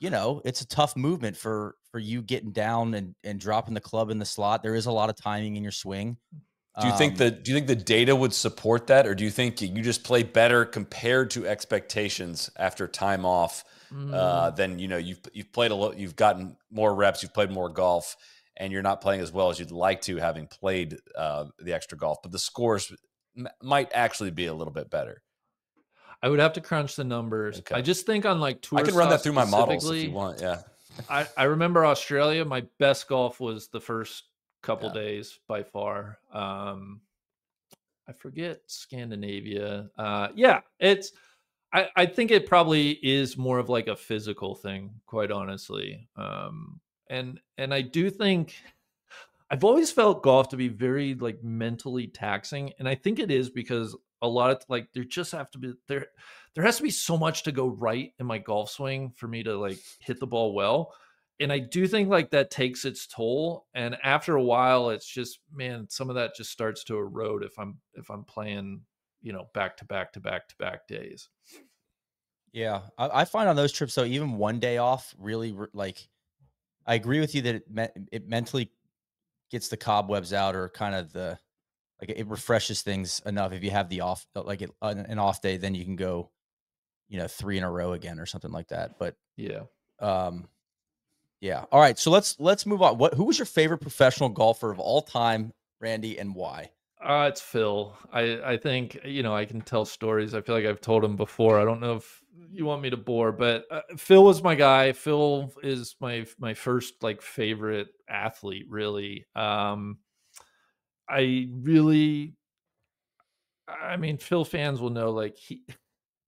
B: it's a tough movement for you getting down and dropping the club in the slot. There is a lot of timing in your swing.
A: Do you think the data would support that, or do you think you just play better compared to expectations after time off? Then you've played you've gotten more reps, you've played more golf, and you're not playing as well as you'd like to, having played the extra golf, but the scores might actually be a little bit better.
C: I would have to crunch the numbers. Okay. I just think on like tour,
A: I can run that through my models if you want. Yeah,
C: I remember Australia. My best golf was the first couple days by far. I forget Scandinavia. I think it probably is more of like a physical thing, quite honestly. And I do think I've always felt golf to be very like mentally taxing, and I think it is because a lot of like there has to be so much to go right in my golf swing for me to like hit the ball well. And I do think like that takes its toll. And after a while, it's just, man, some of that just starts to erode if I'm playing, back to back days.
B: Yeah. I find on those trips though, even one day off really like, I agree with you that it mentally gets the cobwebs out, or kind of it refreshes things enough. If you have the off, like an off day, then you can go, 3 in a row again or something like that. But
C: yeah.
B: Yeah. All right. So let's move on. Who was your favorite professional golfer of all time, Randy, and why?
C: It's Phil. I think, I can tell stories. I feel like I've told him before. I don't know if you want me to bore, but Phil was my guy. Phil is my first like favorite athlete, really. Phil fans will know, like,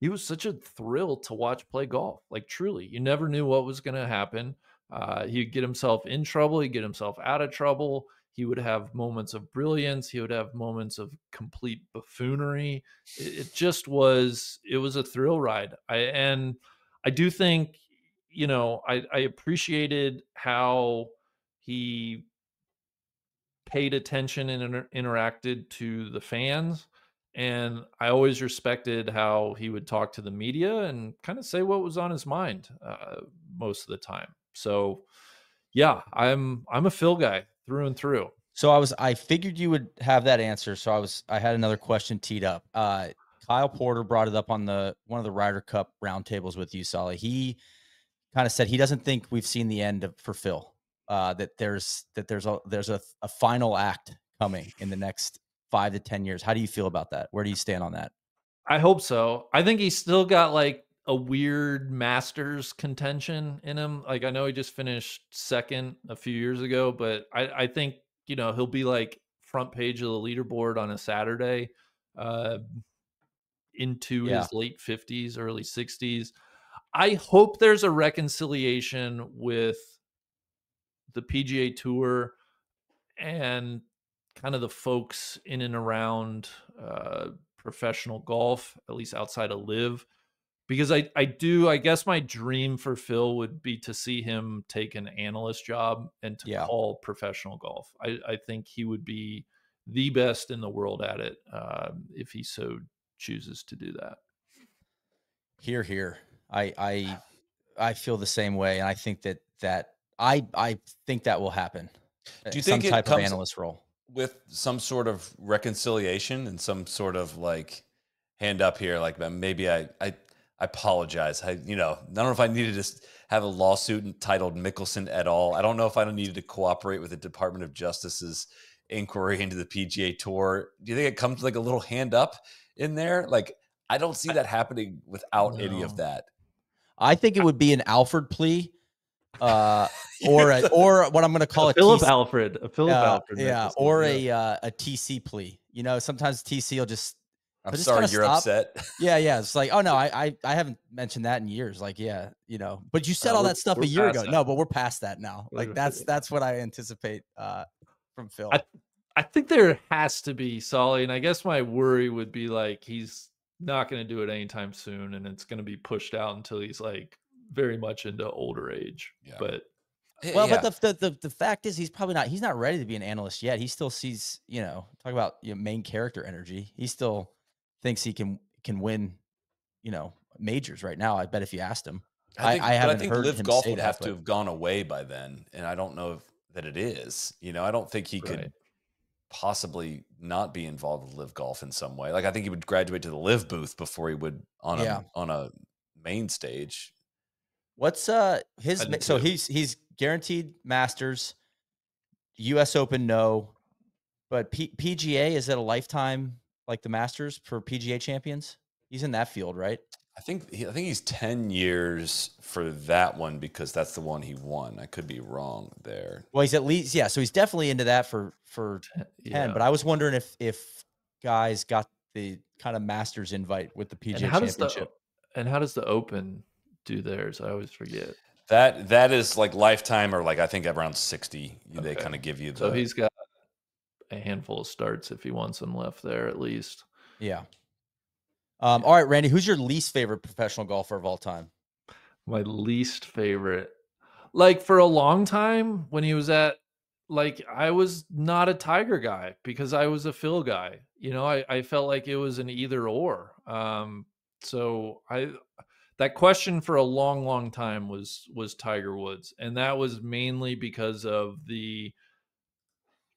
C: he was such a thrill to watch play golf. Like, truly, you never knew what was going to happen. He'd get himself in trouble. He'd get himself out of trouble. He would have moments of brilliance. He would have moments of complete buffoonery. It was a thrill ride. I do think, I appreciated how he paid attention and interacted to the fans. And I always respected how he would talk to the media and kind of say what was on his mind most of the time. So, yeah, I'm a Phil guy through and through.
B: So I figured you would have that answer. So I had another question teed up. Kyle Porter brought it up on one of the Ryder Cup roundtables with you, Soly. He kind of said he doesn't think we've seen the end for Phil. That there's a final act coming in the next 5 to 10 years. How do you feel about that? Where do you stand on that?
C: I hope so. I think he's still got like a weird Masters contention in him. Like, I know he just finished second a few years ago, but I think, he'll be like front page of the leaderboard on a Saturday into his late 50s, early 60s. I hope there's a reconciliation with the PGA Tour and kind of the folks in and around professional golf, at least outside of LIV, because I guess my dream for Phil would be to see him take an analyst job and to call professional golf. I think he would be the best in the world at it, if he so chooses to do that.
B: Here, here. I feel the same way, and I think that I think that will happen.
A: Do you
B: Some
A: think it
B: type of
A: comes
B: analyst role.
A: with some sort of reconciliation and some sort of like hand up here, like maybe I apologize. I don't know if I needed to have a lawsuit entitled Mickelson et al. I don't know if I needed to cooperate with the Department of Justice's inquiry into the PGA Tour. Do you think it comes like a little hand up in there? Like I don't see that happening without any of
C: No.
A: that.
B: I think it would be an Alfred plea, or what I'm going to call a
C: Philip
B: TC,
C: Alfred, a Philip Alfred,
B: yeah,
C: Mickelson,
B: or
C: yeah.
B: a TC plea. Sometimes TC will just
A: I'm
B: he'll just
A: sorry
B: kind of
A: you're
B: stop.
A: upset.
B: Yeah, it's like, oh no, I haven't mentioned that in years. Like, yeah, but you said all that stuff a year ago.
C: That.
B: No, but we're past that now. Like that's what I anticipate from Phil.
C: I think there has to be, Soly, and I guess my worry would be like he's not going to do it anytime soon, and it's going to be pushed out until he's like very much into older age.
A: Yeah.
C: But
B: well, but the fact is he's not ready to be an analyst yet. He still sees, talk about main character energy. He still thinks he can win, majors right now. I bet if you asked him. I haven't heard
A: Live
B: him
A: Golf
B: say
A: would
B: that,
A: have to have gone away by then, and I don't know that it is. I don't think he could possibly not be involved with Live Golf in some way. Like I think he would graduate to the Live booth before he would on a main stage.
B: What's his? So he's guaranteed Masters, U.S. Open, no, but PGA, is it a lifetime like the Masters for PGA champions? He's in that field, right?
A: I think he's 10 years for that one because that's the one he won. I could be wrong there.
B: Well, he's at least, so he's definitely into that for 10. But I was wondering if guys got the kind of Masters invite with the PGA Championship.
C: And how does the Open do theirs? I always forget.
A: That is like lifetime, or like I think around 60. They kind of give you the.
C: So he's got a handful of starts if he wants them left there at least.
B: Yeah. All right, Randy, who's your least favorite professional golfer of all time?
C: My least favorite, like for a long time when he was at, like I was not a Tiger guy because I was a Phil guy. I felt like it was an either or. So that question for a long, long time was Tiger Woods, and that was mainly because of the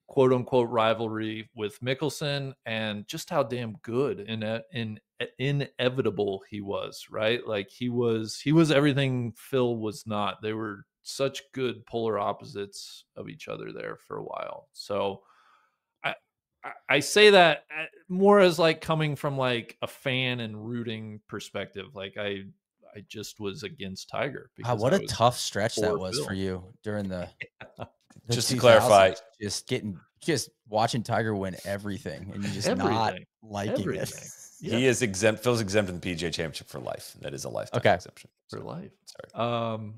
C: quote unquote rivalry with Mickelson and just how damn good and inevitable he was, right? Like he was everything Phil was not. They were such good polar opposites of each other there for a while. So I say that more as like coming from like a fan and rooting perspective. Like I just was against Tiger because
B: what a tough stretch that was for you during the
A: just to clarify,
B: just watching Tiger win everything and you just not liking it.
A: Yeah. He is exempt. Phil's exempt in the PGA Championship for life. That is a lifetime exemption
C: for life.
A: Sorry.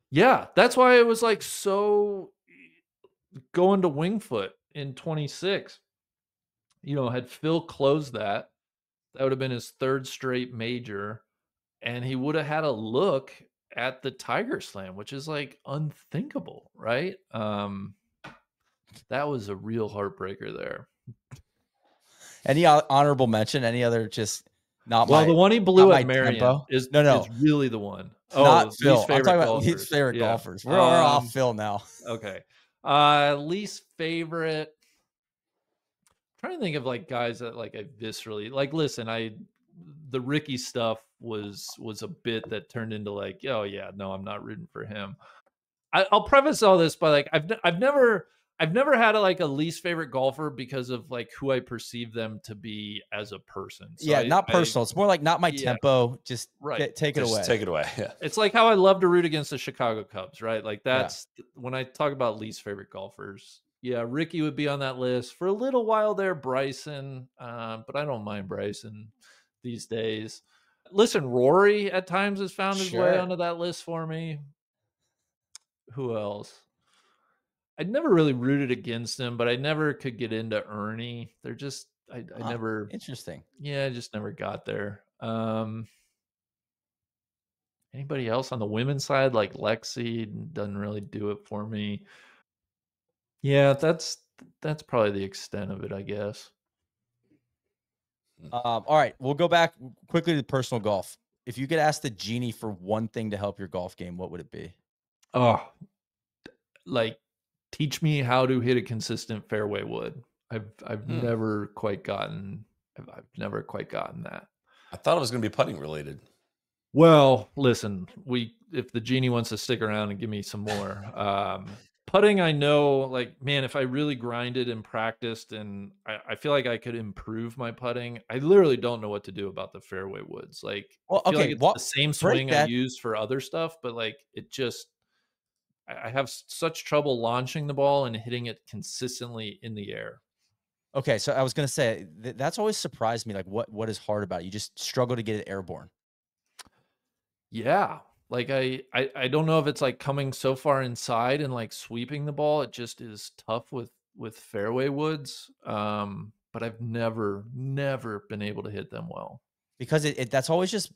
C: Yeah, that's why it was like so going to Winged Foot in 26. Had Phil closed that would have been his third straight major, and he would have had a look at the Tiger Slam, which is like unthinkable, right? That was a real heartbreaker there.
B: Any honorable mention? Any other just not
C: the one he blew at Marion is really the one.
B: Not Phil.
C: I'm talking
B: about least favorite golfers. We're off Phil now.
C: Okay. Least favorite. I'm trying to think of like guys that like I viscerally like. Listen, the Ricky stuff was a bit that turned into like, oh yeah, no, I'm not rooting for him. I'll preface all this by like I've never had a least favorite golfer because of like who I perceive them to be as a person. So
B: not personal. It's more like not my tempo. Just take it away.
A: Take it away. Yeah.
C: It's like how I love to root against the Chicago Cubs, right? Like that's when I talk about least favorite golfers. Yeah, Ricky would be on that list for a little while there. Bryson, but I don't mind Bryson these days. Listen, Rory at times has found his way onto that list for me. Who else? I'd never really rooted against him, but I never could get into Ernie. They're just I never
B: interesting.
C: Yeah, I just never got there. Anybody else on the women's side, like Lexi, doesn't really do it for me. Yeah, that's that's probably the extent of it, I guess.
B: All right, we'll go back quickly to personal golf. If you could ask the genie for one thing to help your golf game, what would it be?
C: Oh, like teach me how to hit a consistent fairway wood. I've never quite gotten I've never quite gotten that.
A: I thought it was going to be putting related.
C: Well, listen, if the genie wants to stick around and give me some more, putting, I know, like, man, if I really grinded and practiced, and I feel like I could improve my putting. I literally don't know what to do about the fairway woods. Like,
B: Well,
C: I feel like
B: okay,
C: it's the same
B: break
C: swing I
B: that.
C: use for other stuff, but like, it just, I have such trouble launching the ball and hitting it consistently in the air.
B: Okay, so I was gonna say that's always surprised me. Like, what is hard about it? You just struggle to get it airborne.
C: Yeah. Like I don't know if it's like coming so far inside and like sweeping the ball. It just is tough with fairway woods. But I've never been able to hit them well.
B: Because that's always just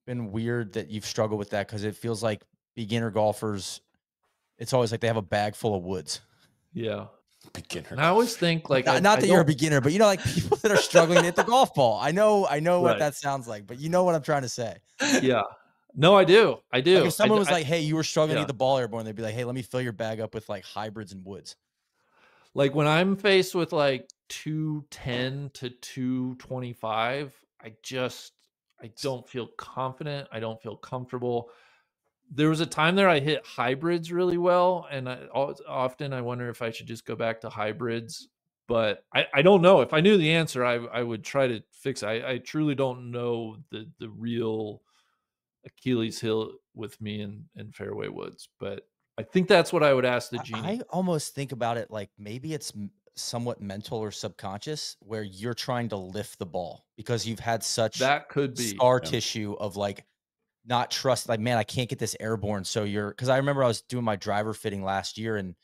B: been weird that you've struggled with that, because it feels like beginner golfers, it's always like they have a bag full of woods.
C: Yeah.
A: Beginner.
C: And I always think like
B: not that you're a beginner, but like people that are struggling to hit the golf ball. I know what that sounds like, but you know what I'm trying to say.
C: Yeah. No, I do.
B: Like if someone was like, "Hey, you were struggling to get the ball airborne," they'd be like, "Hey, let me fill your bag up with like hybrids and woods."
C: Like when I'm faced with like 210 to 225, I don't feel confident. I don't feel comfortable. There was a time there I hit hybrids really well, and often I wonder if I should just go back to hybrids. But I don't know. If I knew the answer, I would try to fix it. I truly don't know the real Achilles heel with me in fairway woods. But I think that's what I would ask the genie.
B: I almost think about it like maybe it's somewhat mental or subconscious, where you're trying to lift the ball because you've had such
C: That could be
B: scar tissue of like not trust, like, man, I can't get this airborne. So because I remember I was doing my driver fitting last year, and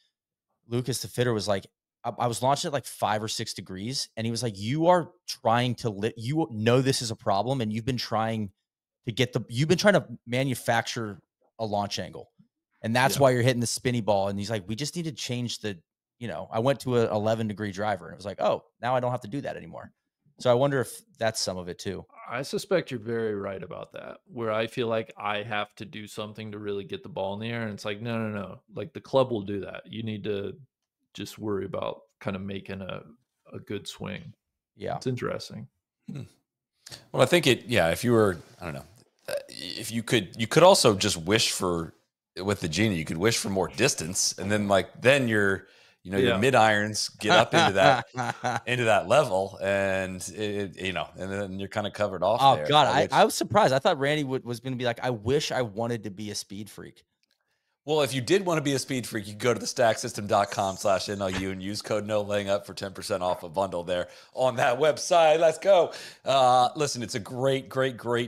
B: Lucas, the fitter, was like, I was launching at like 5 or 6 degrees, and he was like, you are trying to you know, this is a problem, and you've been trying to manufacture a launch angle. And that's why you're hitting the spinny ball. And he's like, we just need to change I went to a 11-degree driver, and it was like, oh, now I don't have to do that anymore. So I wonder if that's some of it too.
C: I suspect you're very right about that, where I feel like I have to do something to really get the ball in the air. And it's like, no. Like the club will do that. You need to just worry about kind of making a good swing.
B: Yeah.
C: It's interesting.
A: Well, I think if you were, I don't know, if you could also just wish for, with the genie, you could wish for more distance, and then your mid irons get up into that level, and and then you're kind of covered off.
B: Oh
A: there.
B: God, I was surprised. I thought Randy was going to be like, I wish I wanted to be a speed freak.
A: Well, if you did want to be a speed freak, you can go to thestacksystem.com/NLU and use code NOLAYINGUP for 10% off a bundle there on that website. Let's go. Listen, it's a great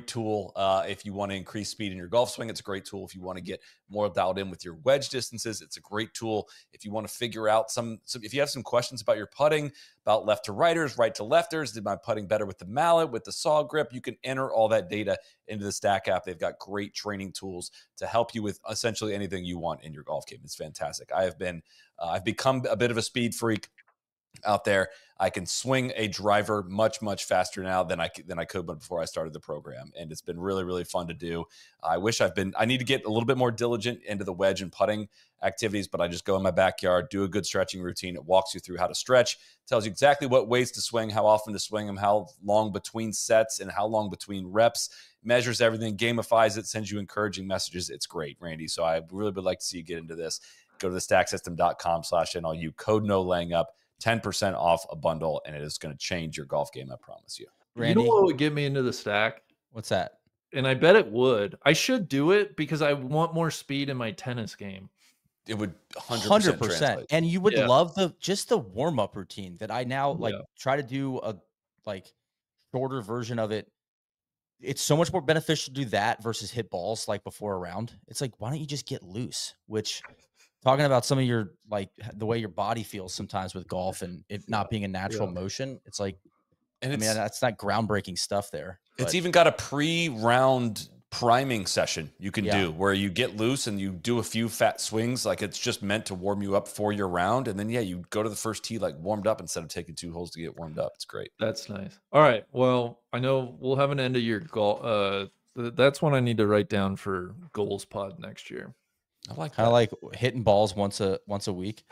A: tool if you want to increase speed in your golf swing. It's a great tool if you want to get more dialed in with your wedge distances. It's a great tool if you want to figure out if you have some questions about your putting, about left to righters, right to lefters. Did my putting better with the mallet, with the saw grip? You can enter all that data into the Stack app. They've got great training tools to help you with essentially anything you want in your golf game. It's fantastic. I've become a bit of a speed freak out there. I can swing a driver much faster now than I could before I started the program, and it's been really fun to do. I need to get a little bit more diligent into the wedge and putting activities, but I just go in my backyard, do a good stretching routine. It walks you through how to stretch, tells you exactly what ways to swing, how often to swing them, how long between sets and how long between reps, measures everything, gamifies it, sends you encouraging messages. It's great, Randy. So I really would like to see you get into this. Go to thestacksystem.com/NLU, code NOLAYINGUP, 10% off a bundle, and it is going to change your golf game, I promise you.
B: Randy,
C: you know what would get me into the Stack?
B: What's that?
C: And I bet it would. I should do it because I want more speed in my tennis game.
A: It would 100%.
B: And you would love the warm-up routine that I now try to do a shorter version of it. It's so much more beneficial to do that versus hit balls like before a round. It's like, why don't you just get loose? Which, talking about some of your, the way your body feels sometimes with golf and it not being a natural motion, it's like, and that's not groundbreaking stuff there.
A: It's even got a pre-round priming session you can do where you get loose and you do a few fat swings. Like it's just meant to warm you up for your round. And then, you go to the first tee, like warmed up instead of taking 2 holes to get warmed up. It's great.
C: That's nice. All right. Well, I know we'll have an end of year goal. That's one I need to write down for goals pod next year.
B: I like kind of like hitting balls once a week.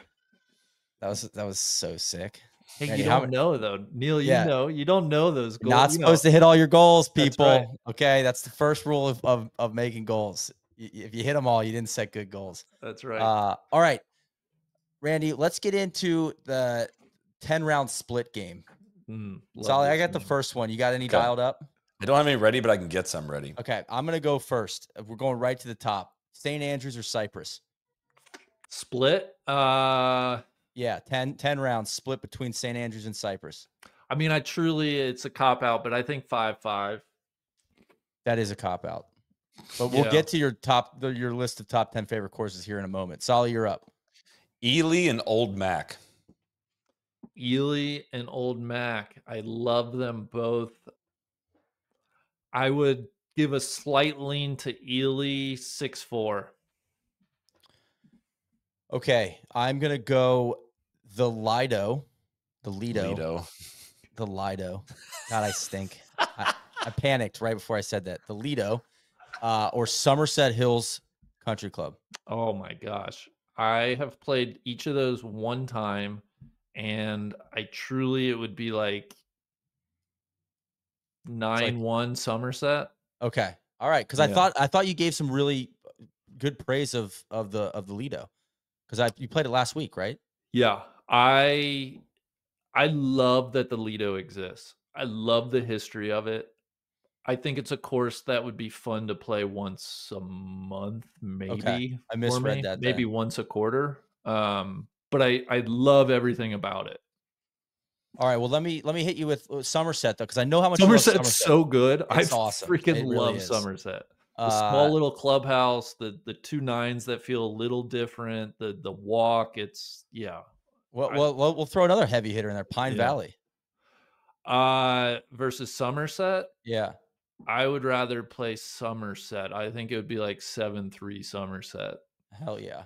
B: That was so sick.
C: Hey, Randy, you don't know though, Neil. You don't know those goals.
B: Not supposed to hit all your goals, people. That's right. Okay, that's the first rule of making goals. If you hit them all, you didn't set good goals.
C: That's right.
B: All right, Randy, let's get into the 10-round split game. Soly, I got the first one. You got any dialed up?
A: I don't have any ready, but I can get some ready.
B: Okay, I'm gonna go first. We're going right to the top. St. Andrews or Cypress?
C: Split.
B: Yeah, 10 rounds split between St. Andrews and Cypress.
C: I mean, it's a cop-out, but I think 5-5.
B: That is a cop-out. But we'll get to your list of top 10 favorite courses here in a moment. Soly, you're up.
A: Ely and Old Mac.
C: Ely and Old Mac. I love them both. I would give a slight lean to Ely 6-4.
B: Okay, I'm going to go the Lido. God, I stink. I panicked right before I said that. The Lido or Somerset Hills Country Club.
C: Oh, my gosh. I have played each of those one time, and it would be like 9-1 Somerset.
B: Okay. All right. Because I thought you gave some really good praise of the Lido. Because you played it last week, right?
C: Yeah. I love that the Lido exists. I love the history of it. I think it's a course that would be fun to play once a month, maybe.
B: Okay. I misread that.
C: Maybe once a quarter. But I love everything about it.
B: All right. Well, let me hit you with Somerset though, because I know how much
C: Somerset's so good.
B: It's awesome.
C: Freaking love Somerset. The small little clubhouse, the 2 9s that feel a little different, the walk.
B: We'll throw another heavy hitter in there. Pine Valley.
C: Versus Somerset.
B: Yeah.
C: I would rather play Somerset. I think it would be like 7-3 Somerset.
B: Hell yeah.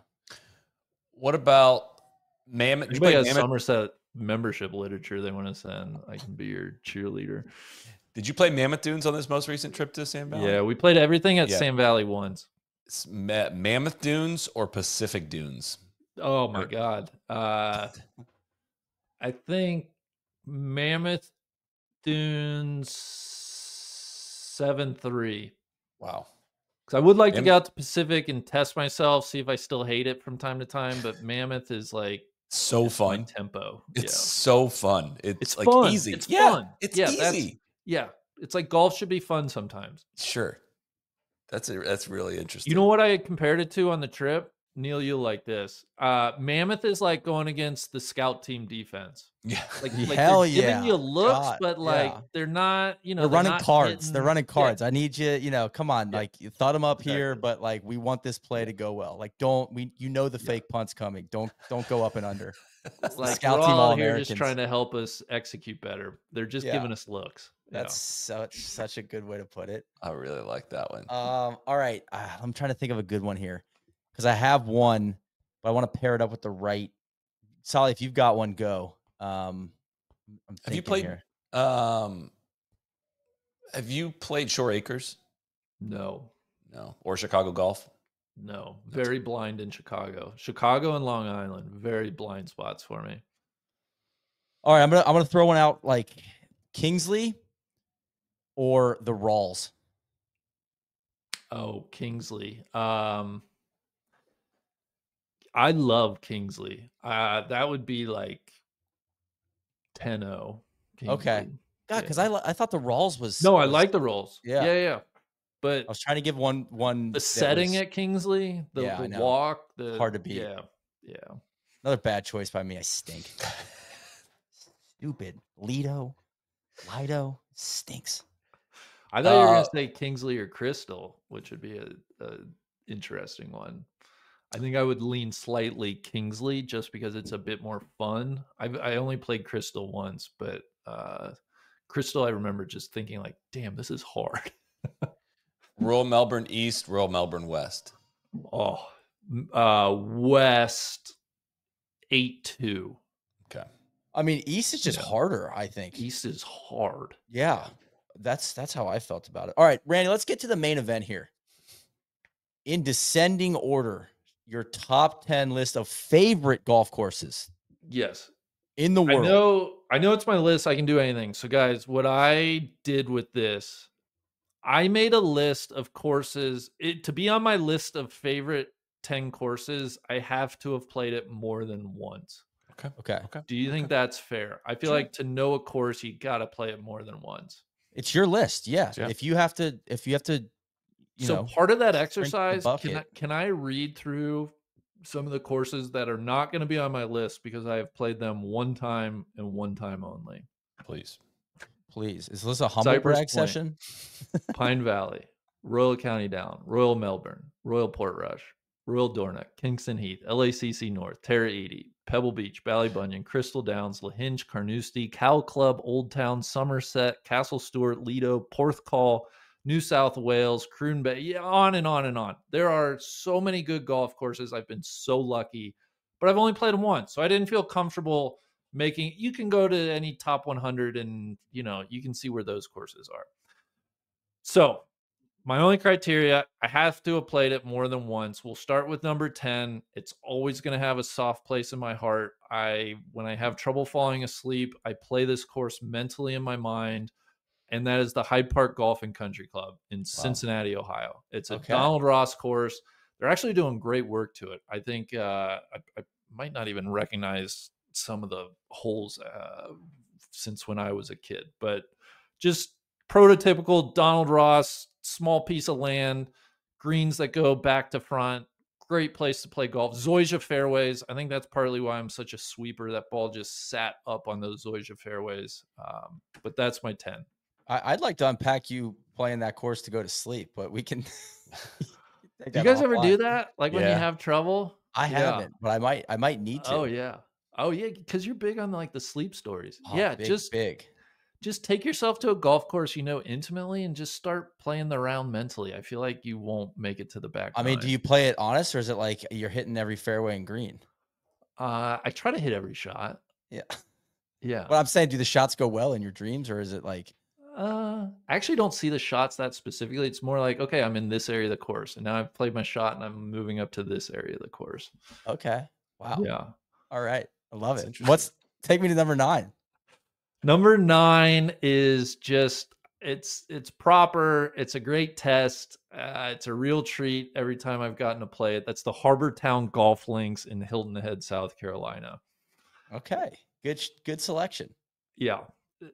A: What about Mammoth?
C: Anybody has Somerset membership literature they want to send, I can be your cheerleader.
A: Did you play Mammoth Dunes on this most recent trip to Sand Valley?
C: Yeah, we played everything at Sand Valley once.
A: It's Mammoth Dunes or Pacific Dunes?
C: Oh my God. I think Mammoth Dunes 7-3.
A: Wow.
C: Because I would like to get out to Pacific and test myself, see if I still hate it from time to time, but Mammoth is like
A: so fun.
C: My tempo.
A: It's so fun. It's like
C: fun.
A: easy.
C: It's fun.
A: It's easy.
C: It's like golf should be fun sometimes.
A: Sure. That's really interesting.
C: You know what I compared it to on the trip? Neil, you'll like this. Mammoth is like going against the scout team defense.
A: Yeah.
C: Like
B: hell
C: they're giving you looks, but they're not,
B: they're running cards. They're running cards.
C: Yeah.
B: I need you, come on. Like you thought them up here, but like we want this play to go well. Like the fake punts coming. Don't go up and under.
C: Like
B: scout
C: we're
B: team
C: all here just trying to help us execute better. They're just giving us looks.
B: That's such a good way to put it.
A: I really like that one.
B: All right. I'm trying to think of a good one here. Because I have one, but I want to pair it up with the right. Soly, if you've got one, go.
A: Have you played?
B: Here.
A: Have you played Shore Acres?
C: No.
A: Or Chicago Golf?
C: No. Very blind in Chicago. Chicago and Long Island, very blind spots for me.
B: All right, I'm gonna throw one out like Kingsley or the Rawls.
C: Oh, Kingsley. I love Kingsley. That would be like 10-0. Kingsley.
B: Okay. God, because I thought the Rawls was
C: I like the Rolls.
B: Yeah.
C: But
B: I was trying to give one
C: the setting at Kingsley, the walk, the
B: hard to beat.
C: Yeah.
B: Another bad choice by me. I stink. Stupid. Lido stinks.
C: I thought you were gonna say Kingsley or Crystal, which would be a interesting one. I think I would lean slightly Kingsley just because it's a bit more fun. I only played Crystal once, but Crystal I remember just thinking like, damn, this is hard.
A: Royal Melbourne East, Royal Melbourne West.
C: Oh, West 8-2.
A: Okay.
B: I mean, East is just harder, I think.
C: East is hard.
B: Yeah. That's how I felt about it. All right, Randy, let's get to the main event here. In descending order, your top 10 list of favorite golf courses.
C: Yes.
B: In the world.
C: I know it's my list. I can do anything. So guys, what I did with this, I made a list of courses. To be on my list of favorite 10 courses, I have to have played it more than once.
B: Okay.
C: Do you think that's fair? I feel like to know a course, you got to play it more than once.
B: It's your list. Yeah. If you have to,
C: part of that exercise,
B: bucket.
C: can I read through some of the courses that are not going to be on my list because I have played them one time and one time only?
A: Please.
B: Is this a humble brag session?
C: Pine Valley, Royal County Down, Royal Melbourne, Royal Portrush, Royal Dornoch, Kingston Heath, LACC North, Terra Eady, Pebble Beach, Ballybunion, Crystal Downs, Lahinch, Carnoustie, Cow Club, Old Town, Somerset, Castle Stewart, Lido, Porthcawl, New South Wales, Croon Bay, yeah, on and on and on. There are so many good golf courses. I've been so lucky, but I've only played them once, so I didn't feel comfortable making. You can go to any top 100 and you can see where those courses are. So my only criteria, I have to have played it more than once. We'll start with number 10. It's always going to have a soft place in my heart. When I have trouble falling asleep, I play this course mentally in my mind, and that is the Hyde Park Golf and Country Club in Cincinnati, Ohio. It's a Donald Ross course. They're actually doing great work to it. I think I might not even recognize some of the holes since when I was a kid, but just prototypical Donald Ross, small piece of land, greens that go back to front. Great place to play golf. Zoysia fairways. I think that's partly why I'm such a sweeper. That ball just sat up on those Zoysia fairways. But that's my 10.
B: I'd like to unpack you playing that course to go to sleep, but we can.
C: Do you guys ever do that? Like when you have trouble?
B: I haven't, but I might need to.
C: Oh yeah. Because you're big on like the sleep stories.
B: Big.
C: Just take yourself to a golf course intimately and just start playing the round mentally. I feel like you won't make it to the back.
B: I mean, do you play it honest, or is it like you're hitting every fairway and green?
C: I try to hit every shot.
B: Yeah.
C: But
B: I'm saying, do the shots go well in your dreams, or is it like?
C: I actually don't see the shots that specifically. It's more like, okay, I'm in this area of the course, and now I've played my shot, and I'm moving up to this area of the course.
B: Okay. Wow.
C: Yeah.
B: All right. I love it. Take me to number 9.
C: Number 9 is just it's proper. It's a great test. It's a real treat every time I've gotten to play it. That's the Harbor Town Golf Links in Hilton Head, South Carolina.
B: Okay. Good selection.
C: Yeah.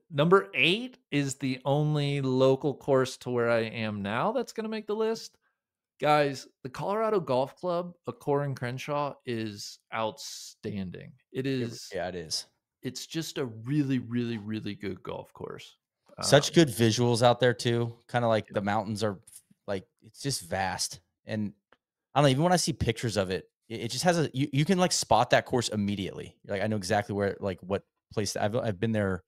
C: Number 8 is the only local course to where I am now that's going to make the list. Guys, the Colorado Golf Club, Corin Crenshaw, is outstanding. It is.
B: Yeah, it is.
C: It's just a really, really, really good golf course.
B: Such good visuals out there too. Kind of like the mountains are like, it's just vast. And I don't know, even when I see pictures of it, it just has you can like spot that course immediately. Like I know exactly where, like what place I've been there.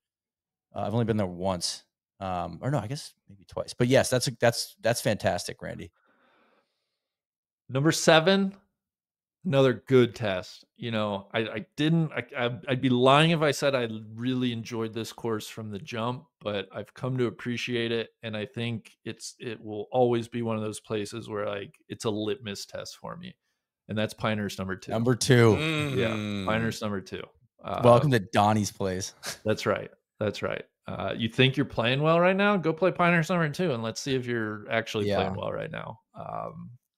B: I've only been there once. Or no, I guess maybe twice. But yes, that's fantastic, Randy.
C: Number 7, another good test. I'd be lying if I said I really enjoyed this course from the jump, but I've come to appreciate it, and I think it will always be one of those places where like it's a litmus test for me, and that's Pinehurst number 2.
B: Number 2,
C: yeah, Pinehurst number 2.
B: Welcome to Donnie's place.
C: That's right. You think you're playing well right now? Go play Pinehurst number 2, and let's see if you're actually playing well right now.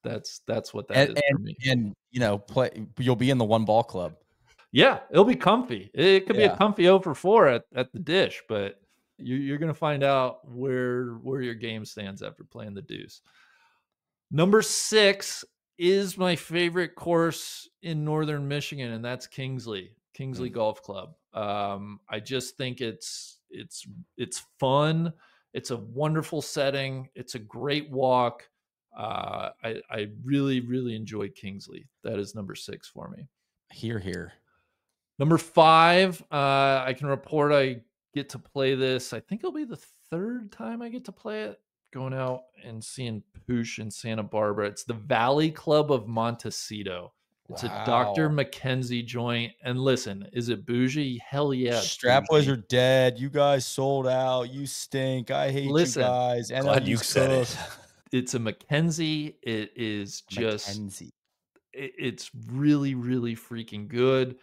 C: That's what that is for me.
B: And you'll be in the one ball club.
C: Yeah, it'll be comfy. It could be a comfy 0 for 4 at the dish, but you're gonna find out where your game stands after playing the deuce. Number 6 is my favorite course in northern Michigan, and that's Kingsley Golf Club. I just think it's fun. It's a wonderful setting. It's a great walk. I really, really enjoyed Kingsley. That is number 6 for me.
B: Here.
C: Number 5, I can report I get to play this. I think it'll be the 3rd time I get to play it. going out and seeing Poosh in Santa Barbara. It's the Valley Club of Montecito. It's a Dr.
B: Wow.
C: Mackenzie joint. And listen, is it bougie? Hell yeah, it's
B: Strap boys
C: bougie.
B: are dead. You guys sold out. You stink. I hate you
C: Listen,
B: guys.
A: Glad you
B: NLU's
A: said it.
B: cooked.
C: it's a Mackenzie. It is just
B: Mackenzie.
C: it's really, really freaking good.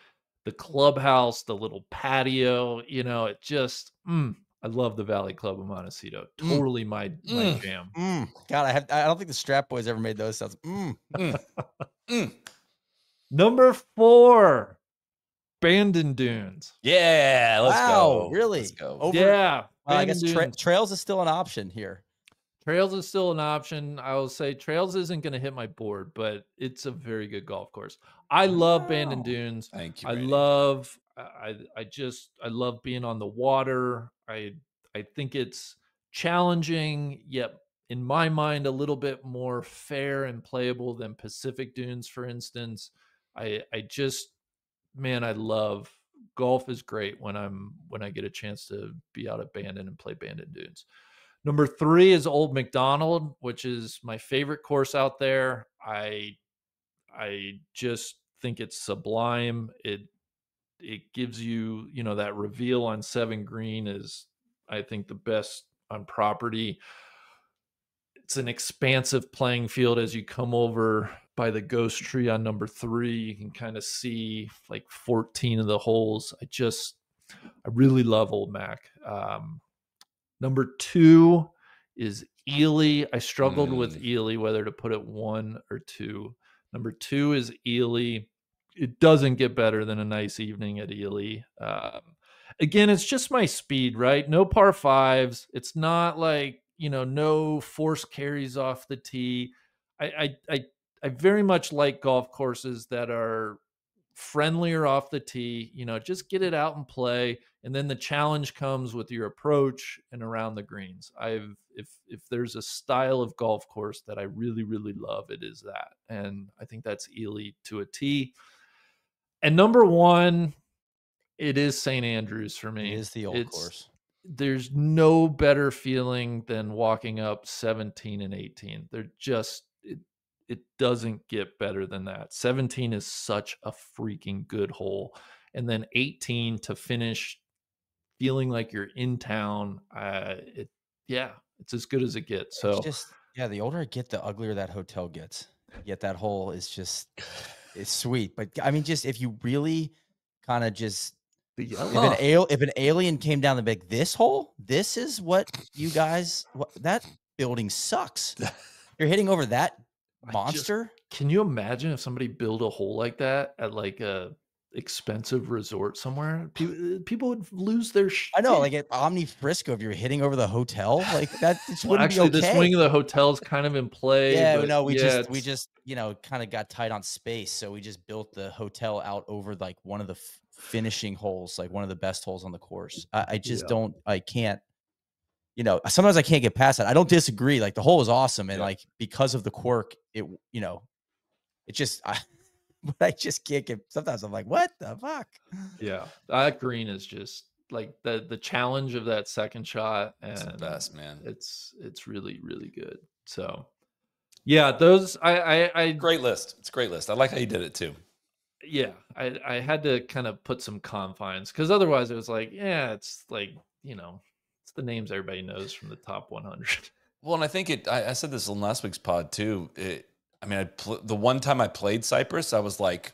C: The clubhouse, the little patio, you know, it just I love the Valley Club of Montecito. Totally my jam.
B: God, I don't think the Strap Boys ever made those sounds.
C: Number 4, Bandon Dunes.
A: Yeah, let's
B: Wow,
A: go.
B: really?
A: Let's go.
B: Over,
C: Yeah,
B: I guess
C: Bandon Dunes.
B: Trails is still an option here.
C: Trails is still an option. I will say Trails isn't going to hit my board, but it's a very good golf course. I love Bandon
B: Wow.
C: Dunes.
A: Thank you,
C: I
A: Randy.
C: love I love being on the water. I think it's challenging, yet in my mind a little bit more fair and playable than Pacific Dunes, for instance. I just man, I love golf is great when I get a chance to be out at Bandon and play Bandon Dunes. Number 3 is Old McDonald, which is my favorite course out there. I just think it's sublime. It gives you, you know, that reveal on 7 green is I think the best on property. It's an expansive playing field as you come over by the ghost tree on number 3. You can kind of see like 14 of the holes. I really love Old Mac. Number 2 is Ely. I struggled with Ely, whether to put it 1 or 2. Number 2 is Ely. It doesn't get better than a nice evening at Ely. Again, it's just my speed, right? No par 5s. It's not like, you know, no force carries off the tee. I very much like golf courses that are friendlier off the tee. You know, just get it out and play, and then the challenge comes with your approach and around the greens. If there's a style of golf course that I really, really love, it is that, and I think that's Ely to a tee. And number 1, it is St. Andrews for me.
B: It is the old course.
C: There's no better feeling than walking up 17 and 18. They're just it doesn't get better than that. 17 is such a freaking good hole. And then 18 to finish feeling like you're in town. It's as good as it gets. So
B: it's just, the older I get, the uglier that hotel gets. Yet that hole is just, it's sweet. But I mean, just if you really kind of just, if an alien came down the big, this hole, this is what you guys, that building sucks. You're hitting over that monster.
C: Can you imagine if somebody built a hole like that at like a expensive resort somewhere? People would lose their shit.
B: I know, like at Omni Frisco, if you're hitting over the hotel, like that just wouldn't
C: actually
B: be okay.
C: The swing of the hotel is kind of in play.
B: Yeah, no, we just you know, kind of got tight on space, so we just built the hotel out over like one of the finishing holes, like one of the best holes on the course. I just don't, I can't, you know, sometimes I can't get past that. I don't disagree. Like the hole is awesome, and like because of the quirk, it, you know, it just, but I just can't get. Sometimes I'm like, what the fuck?
C: Yeah, that green is just like the challenge of that second shot, and
A: it's the best, man.
C: It's really, really good. So yeah, those I
A: great list. It's a great list. I like how you did it too.
C: Yeah, I had to kind of put some confines, because otherwise it was like, yeah, it's like, you know, it's the names everybody knows from the top 100.
A: Well, and I think I said this on last week's pod too. The one time I played Cypress, I was like,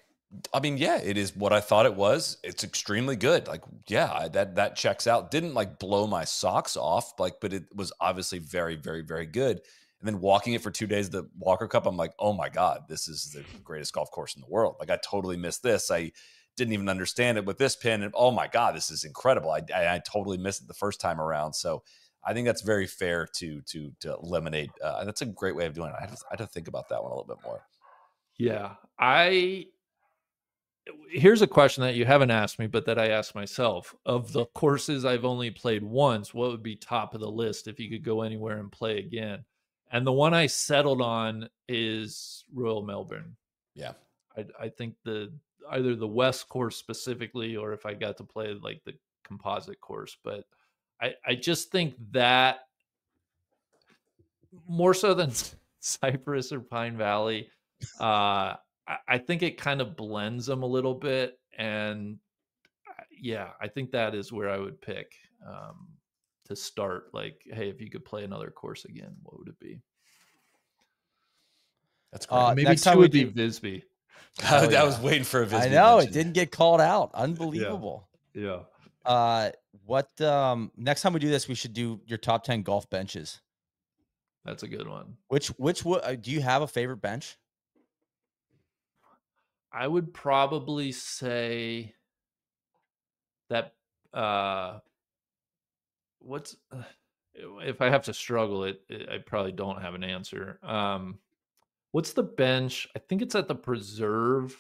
A: I mean, yeah, it is what I thought it was. It's extremely good. Like, yeah, that checks out. Didn't like blow my socks off, like, but it was obviously very, very, very good. And then walking it for 2 days, the Walker Cup, I'm like, oh my God, this is the greatest golf course in the world. Like, I totally missed this. I didn't even understand it with this pin. And oh my God, this is incredible. I totally missed it the first time around. So I think that's very fair to eliminate. That's a great way of doing it. I had to think about that one a little bit more.
C: Yeah. Here's a question that you haven't asked me, but that I asked myself. Of the courses I've only played once, what would be top of the list if you could go anywhere and play again? And the one I settled on is Royal Melbourne.
A: Yeah.
C: I think either the West course specifically, or if I got to play like the composite course. But I just think that more so than Cypress or Pine Valley. I think it kind of blends them a little bit, and yeah, I think that is where I would pick to start. Like, hey, if you could play another course again, what would it be?
A: That's great.
C: Maybe
B: Next time
C: two
B: we
C: would be
B: do,
C: Visby.
A: I was waiting for a
B: I
A: Visby
B: know
A: mention.
B: it didn't get called out.
C: Yeah,
B: Unbelievable.
C: yeah.
B: What next time we do this, we should do your top 10 golf benches.
C: That's a good one.
B: Which do you have a favorite bench?
C: I would probably say that what's if I have to struggle I probably don't have an answer. What's the bench? I think it's at the Preserve.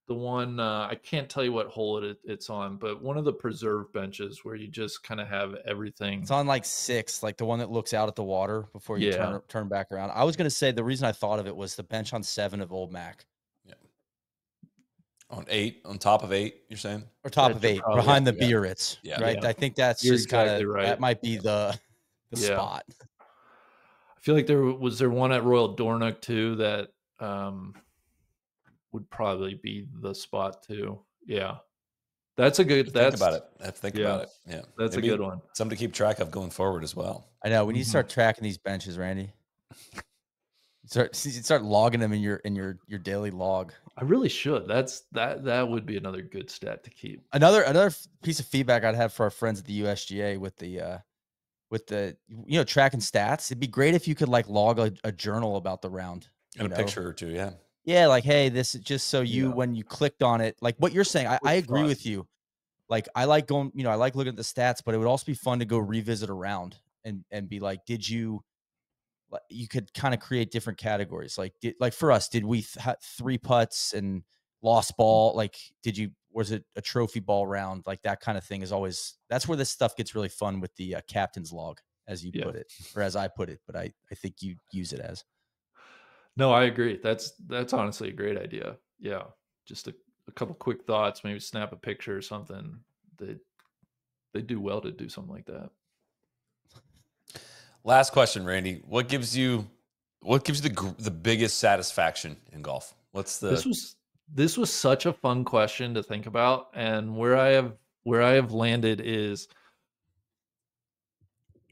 C: The one I can't tell you what hole it's on, but one of the Preserve benches where you just kind of have everything.
B: It's on like 6, like the one that looks out at the water before you
C: Yeah.
B: turn back around. I was gonna say the reason I thought of it was the bench on 7 of Old Mac.
A: Yeah. On 8, on top of 8, you're saying?
B: Or top of 8, behind the Biarritz.
A: Yeah.
B: Right.
C: Yeah.
B: I think that's
C: You're
B: just
C: exactly
B: kinda
C: right.
B: that might be the spot.
C: I feel like there one at Royal Dornoch too that would probably be the spot too. Yeah. That's a good
A: think about it. Think about it. Yeah.
C: That's maybe a good one.
A: Something to keep track of going forward as well.
B: I know. We need to start tracking these benches, Randy. Start logging them in your daily log.
C: I really should. That would be another good stat to keep.
B: Another piece of feedback I'd have for our friends at the USGA with the tracking stats. It'd be great if you could like log a journal about the round.
A: And a picture or two, yeah.
B: Yeah, like, hey, this is just so when you clicked on it, like what you're saying, I agree with you. Like, I like going, I like looking at the stats, but it would also be fun to go revisit a round and be like, you could kind of create different categories. Like for us, did we 3 putts and lost ball? Like, was it a trophy ball round? Like that kind of thing that's where this stuff gets really fun with the captain's log, as you put it, or as I put it, but I think you use it as.
C: No, I agree. That's honestly a great idea. Yeah. Just a couple quick thoughts, maybe snap a picture or something. They do well to do something like that.
A: Last question, Randy. What gives you the biggest satisfaction in golf?
C: This was such a fun question to think about, and where I have landed is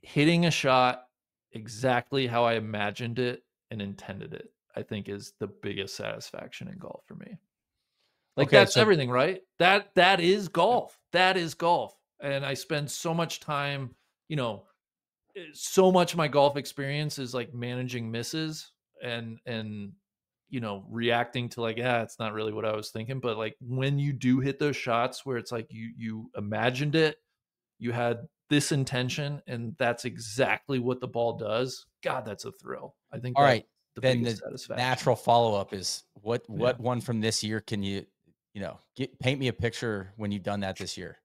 C: hitting a shot exactly how I imagined it and intended it. I think is the biggest satisfaction in golf for me. Like, that's everything, right? That is golf. That is golf. And I spend so much time, so much of my golf experience is like managing misses and reacting to like, it's not really what I was thinking. But like when you do hit those shots where it's like you imagined it, you had this intention, and that's exactly what the ball does. God, that's a thrill. I think.
B: All right.
C: Then
B: the natural follow-up is what one from this year can you paint me a picture when you've done that this year?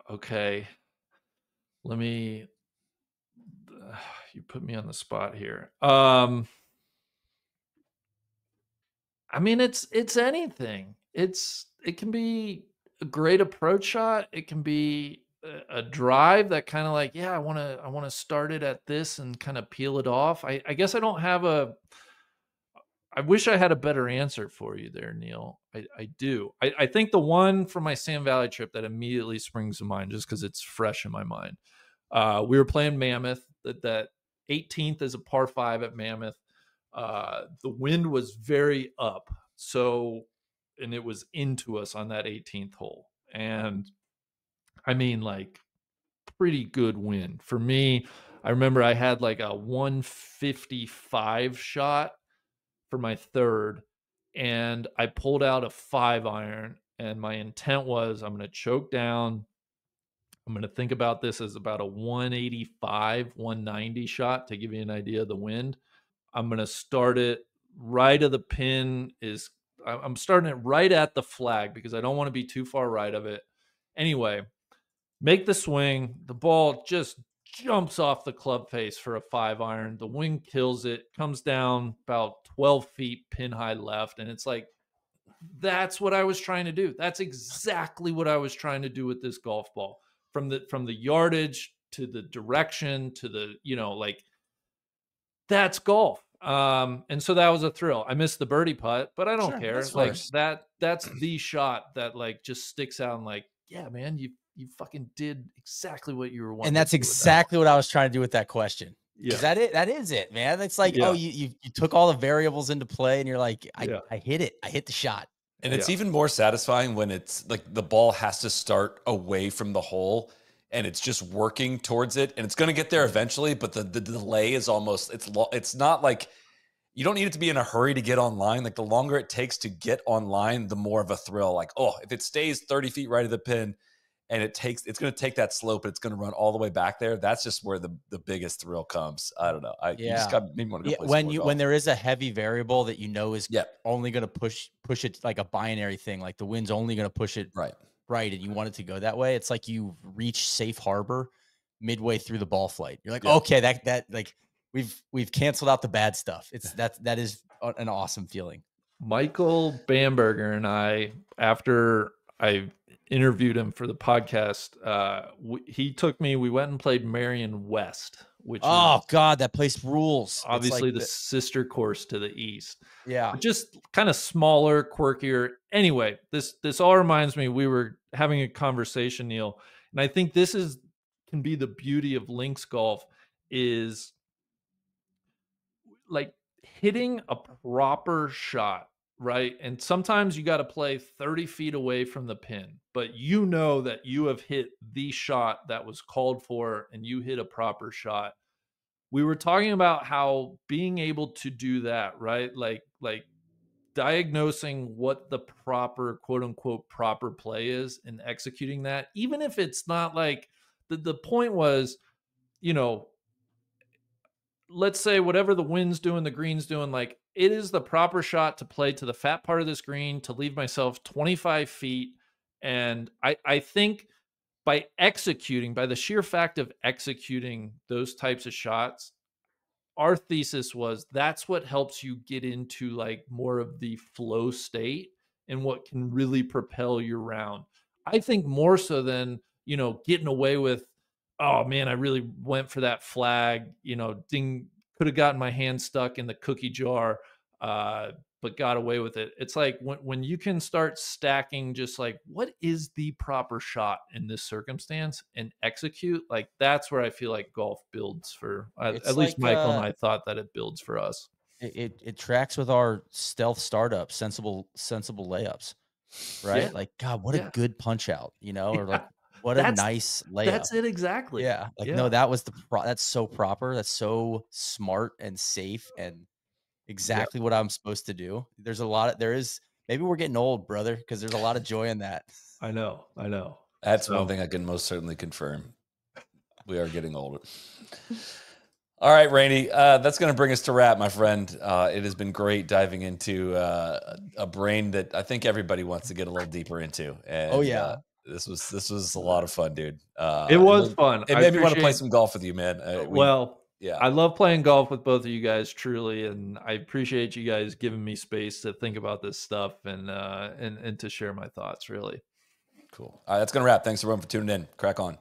C: Okay. Let me, you put me on the spot here. I mean, it's anything. It can be a great approach shot. It can be a drive that kind of like, I want to start it at this and kind of peel it off. I guess I don't have I wish I had a better answer for you there, Neil. I do. I think the one from my Sam Valley trip that immediately springs to mind, just because it's fresh in my mind. We were playing Mammoth. That 18th is a par 5 at Mammoth. The wind was very up, and it was into us on that 18th hole. And I mean, like, pretty good wind. For me, I remember I had like a 155 shot for my third, and I pulled out a 5-iron, and my intent was I'm going to choke down. I'm going to think about this as about a 185, 190 shot to give you an idea of the wind. I'm going to start it right of the pin. I'm starting it right at the flag because I don't want to be too far right of it. Anyway, make the swing. The ball just jumps off the club face for a 5-iron. The wind kills it, comes down about 12 feet pin high left. And it's like, that's what I was trying to do. That's exactly what I was trying to do with this golf ball. From the yardage to the direction to the, like, that's golf. And so that was a thrill. I missed the birdie putt, but I don't care.
A: that's
C: Like
A: first.
C: that's the shot that like just sticks out and like, yeah, man, you fucking did exactly what you were wanting
B: And
C: to
B: that's
C: do with that one.
B: exactly what I was trying to do with that question.
C: Yeah.
B: That is it, man. It's like, oh,
C: Yeah.
B: you took all the variables into play and you're like,
C: Yeah.
B: I hit it. I hit the shot.
A: And it's even more satisfying when it's like the ball has to start away from the hole and it's just working towards it, and it's going to get there eventually, but the delay is almost, it's not like you don't need it to be in a hurry to get online. Like the longer it takes to get online, the more of a thrill. Like, oh, if it stays 30 feet right of the pin and it's going to take that slope, it's going to run all the way back there. That's just where the biggest thrill comes. I don't know. You just got maybe want to go play some more golf.
B: When there is a heavy variable that you know is
A: Yep.
B: only going to push it like a binary thing, like the wind's only going to push it right, and you want it to go that way. It's like you reach safe harbor midway through the ball flight. You're like, okay, that like we've canceled out the bad stuff. That is an awesome feeling.
C: Michael Bamberger and I, after I interviewed him for the podcast, he took me, we went and played Marion West, which
B: oh god, that place rules.
C: Obviously like the sister course to the east.
B: Yeah.
C: But just kind of smaller, quirkier. Anyway, this all reminds me, we were having a conversation, Neil, and I think this can be the beauty of links golf, is like hitting a proper shot, right? And sometimes you got to play 30 feet away from the pin, but you know that you have hit the shot that was called for and you hit a proper shot. We were talking about how being able to do that, right? Like diagnosing what the proper, quote unquote, proper play is and executing that, even if it's not like the point was, you know, let's say whatever the wind's doing, the green's doing, like it is the proper shot to play to the fat part of this green to leave myself 25 feet. And I think by the sheer fact of executing those types of shots, our thesis was that's what helps you get into like more of the flow state and what can really propel your round. I think more so than, you know, getting away with, oh man, I really went for that flag, you know, could have gotten my hand stuck in the cookie jar, but got away with it. It's like when you can start stacking just like, what is the proper shot in this circumstance and execute, like that's where I feel like golf builds for, at least Michael and I thought that it builds for us.
B: It tracks with our stealth startup, sensible layups, right?
C: Yeah.
B: Like, God, what a good punch out, you know, or like, what a nice layup.
C: That's it exactly.
B: Yeah. Like, no, that was that's so proper. That's so smart and safe and exactly what I'm supposed to do. Maybe we're getting old, brother, because there's a lot of joy in that.
C: I know.
A: That's one thing I can most certainly confirm. We are getting older. All right, Rainey, that's going to bring us to wrap, my friend. It has been great diving into a brain that I think everybody wants to get a little deeper into. And, this was a lot of fun, dude.
C: It was fun.
A: It made me want to play some golf with you, man.
C: I love playing golf with both of you guys, truly, and I appreciate you guys giving me space to think about this stuff and to share my thoughts. Really
A: cool. All right, that's gonna wrap. Thanks everyone for tuning in. Crack on.